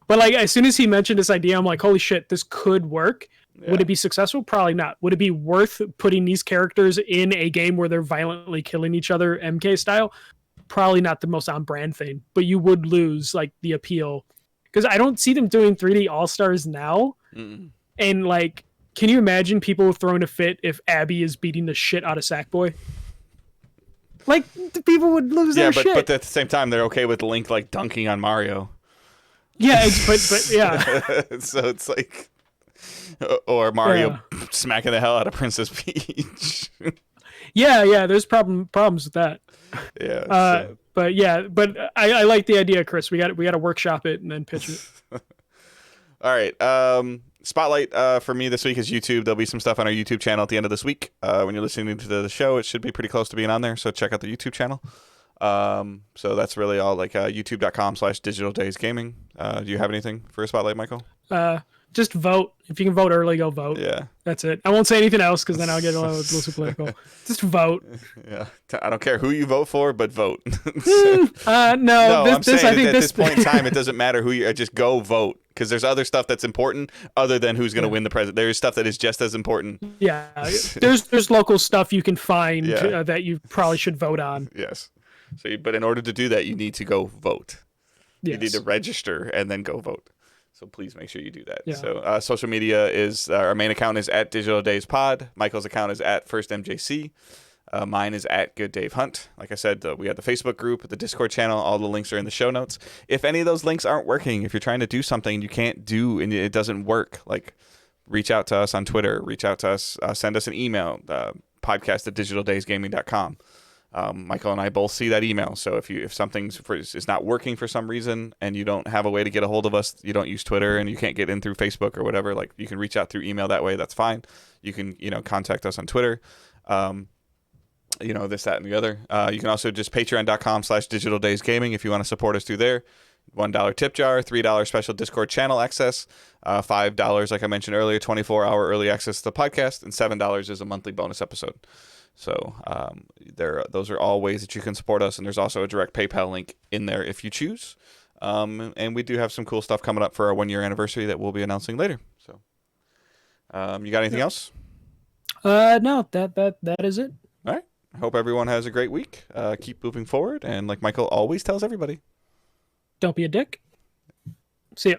But like as soon as he mentioned this idea, I'm like, holy shit, this could work. Yeah. Would it be successful? Probably not. Would it be worth putting these characters in a game where they're violently killing each other MK style? Probably not the most on-brand thing, but you would lose like the appeal because I don't see them doing 3D All-Stars now. And like, can you imagine people throwing a fit if Abby is beating the shit out of Sackboy? Like, the people would lose their shit. But at the same time, they're okay with Link like dunking on Mario. Yeah, but yeah. So it's like, or Mario smacking the hell out of Princess Peach. Yeah. There's problems with that. Yeah. But I like the idea, Chris. We got to workshop it and then pitch it. All right. Spotlight for me this week is YouTube. There'll be some stuff on our YouTube channel at the end of this week. When you're listening to the show, it should be pretty close to being on there. So check out the YouTube channel. So that's really all, like youtube.com/digitaldaysgaming. Do you have anything for a spotlight, Michael? Just vote. If you can vote early, go vote. Yeah. That's it. I won't say anything else because then I'll get a little too political. Just vote. Yeah. I don't care who you vote for, but vote. No. I'm saying at this point in time, it doesn't matter who you just go vote because there's other stuff that's important other than who's going to win the president. There's stuff that is just as important. Yeah. There's local stuff you can find that you probably should vote on. Yes. But in order to do that, you need to go vote. Yes. You need to register and then go vote. So please make sure you do that. Yeah. So social media is our main account is at Digital Days Pod. Michael's account is at First MJC. Mine is at Good Dave Hunt. Like I said, we have the Facebook group, the Discord channel. All the links are in the show notes. If any of those links aren't working, if you're trying to do something you can't do and it doesn't work, like reach out to us on Twitter. Reach out to us. Send us an email. podcast@digitaldaysgaming.com. Michael and I both see that email. So if something's is not working for some reason and you don't have a way to get a hold of us, you don't use Twitter and you can't get in through Facebook or whatever, like you can reach out through email that way. That's fine. You can, contact us on Twitter. this, that, and the other. You can also just patreon.com/digitaldaysgaming if you want to support us through there. $1 tip jar, $3 special Discord channel access, $5, like I mentioned earlier, 24-hour early access to the podcast, and $7 is a monthly bonus episode. So those are all ways that you can support us, and there's also a direct PayPal link in there if you choose. And we do have some cool stuff coming up for our 1-year anniversary that we'll be announcing later. So, you got anything else? No, that is it. All right. I hope everyone has a great week. Keep moving forward, and like Michael always tells everybody, don't be a dick. See ya.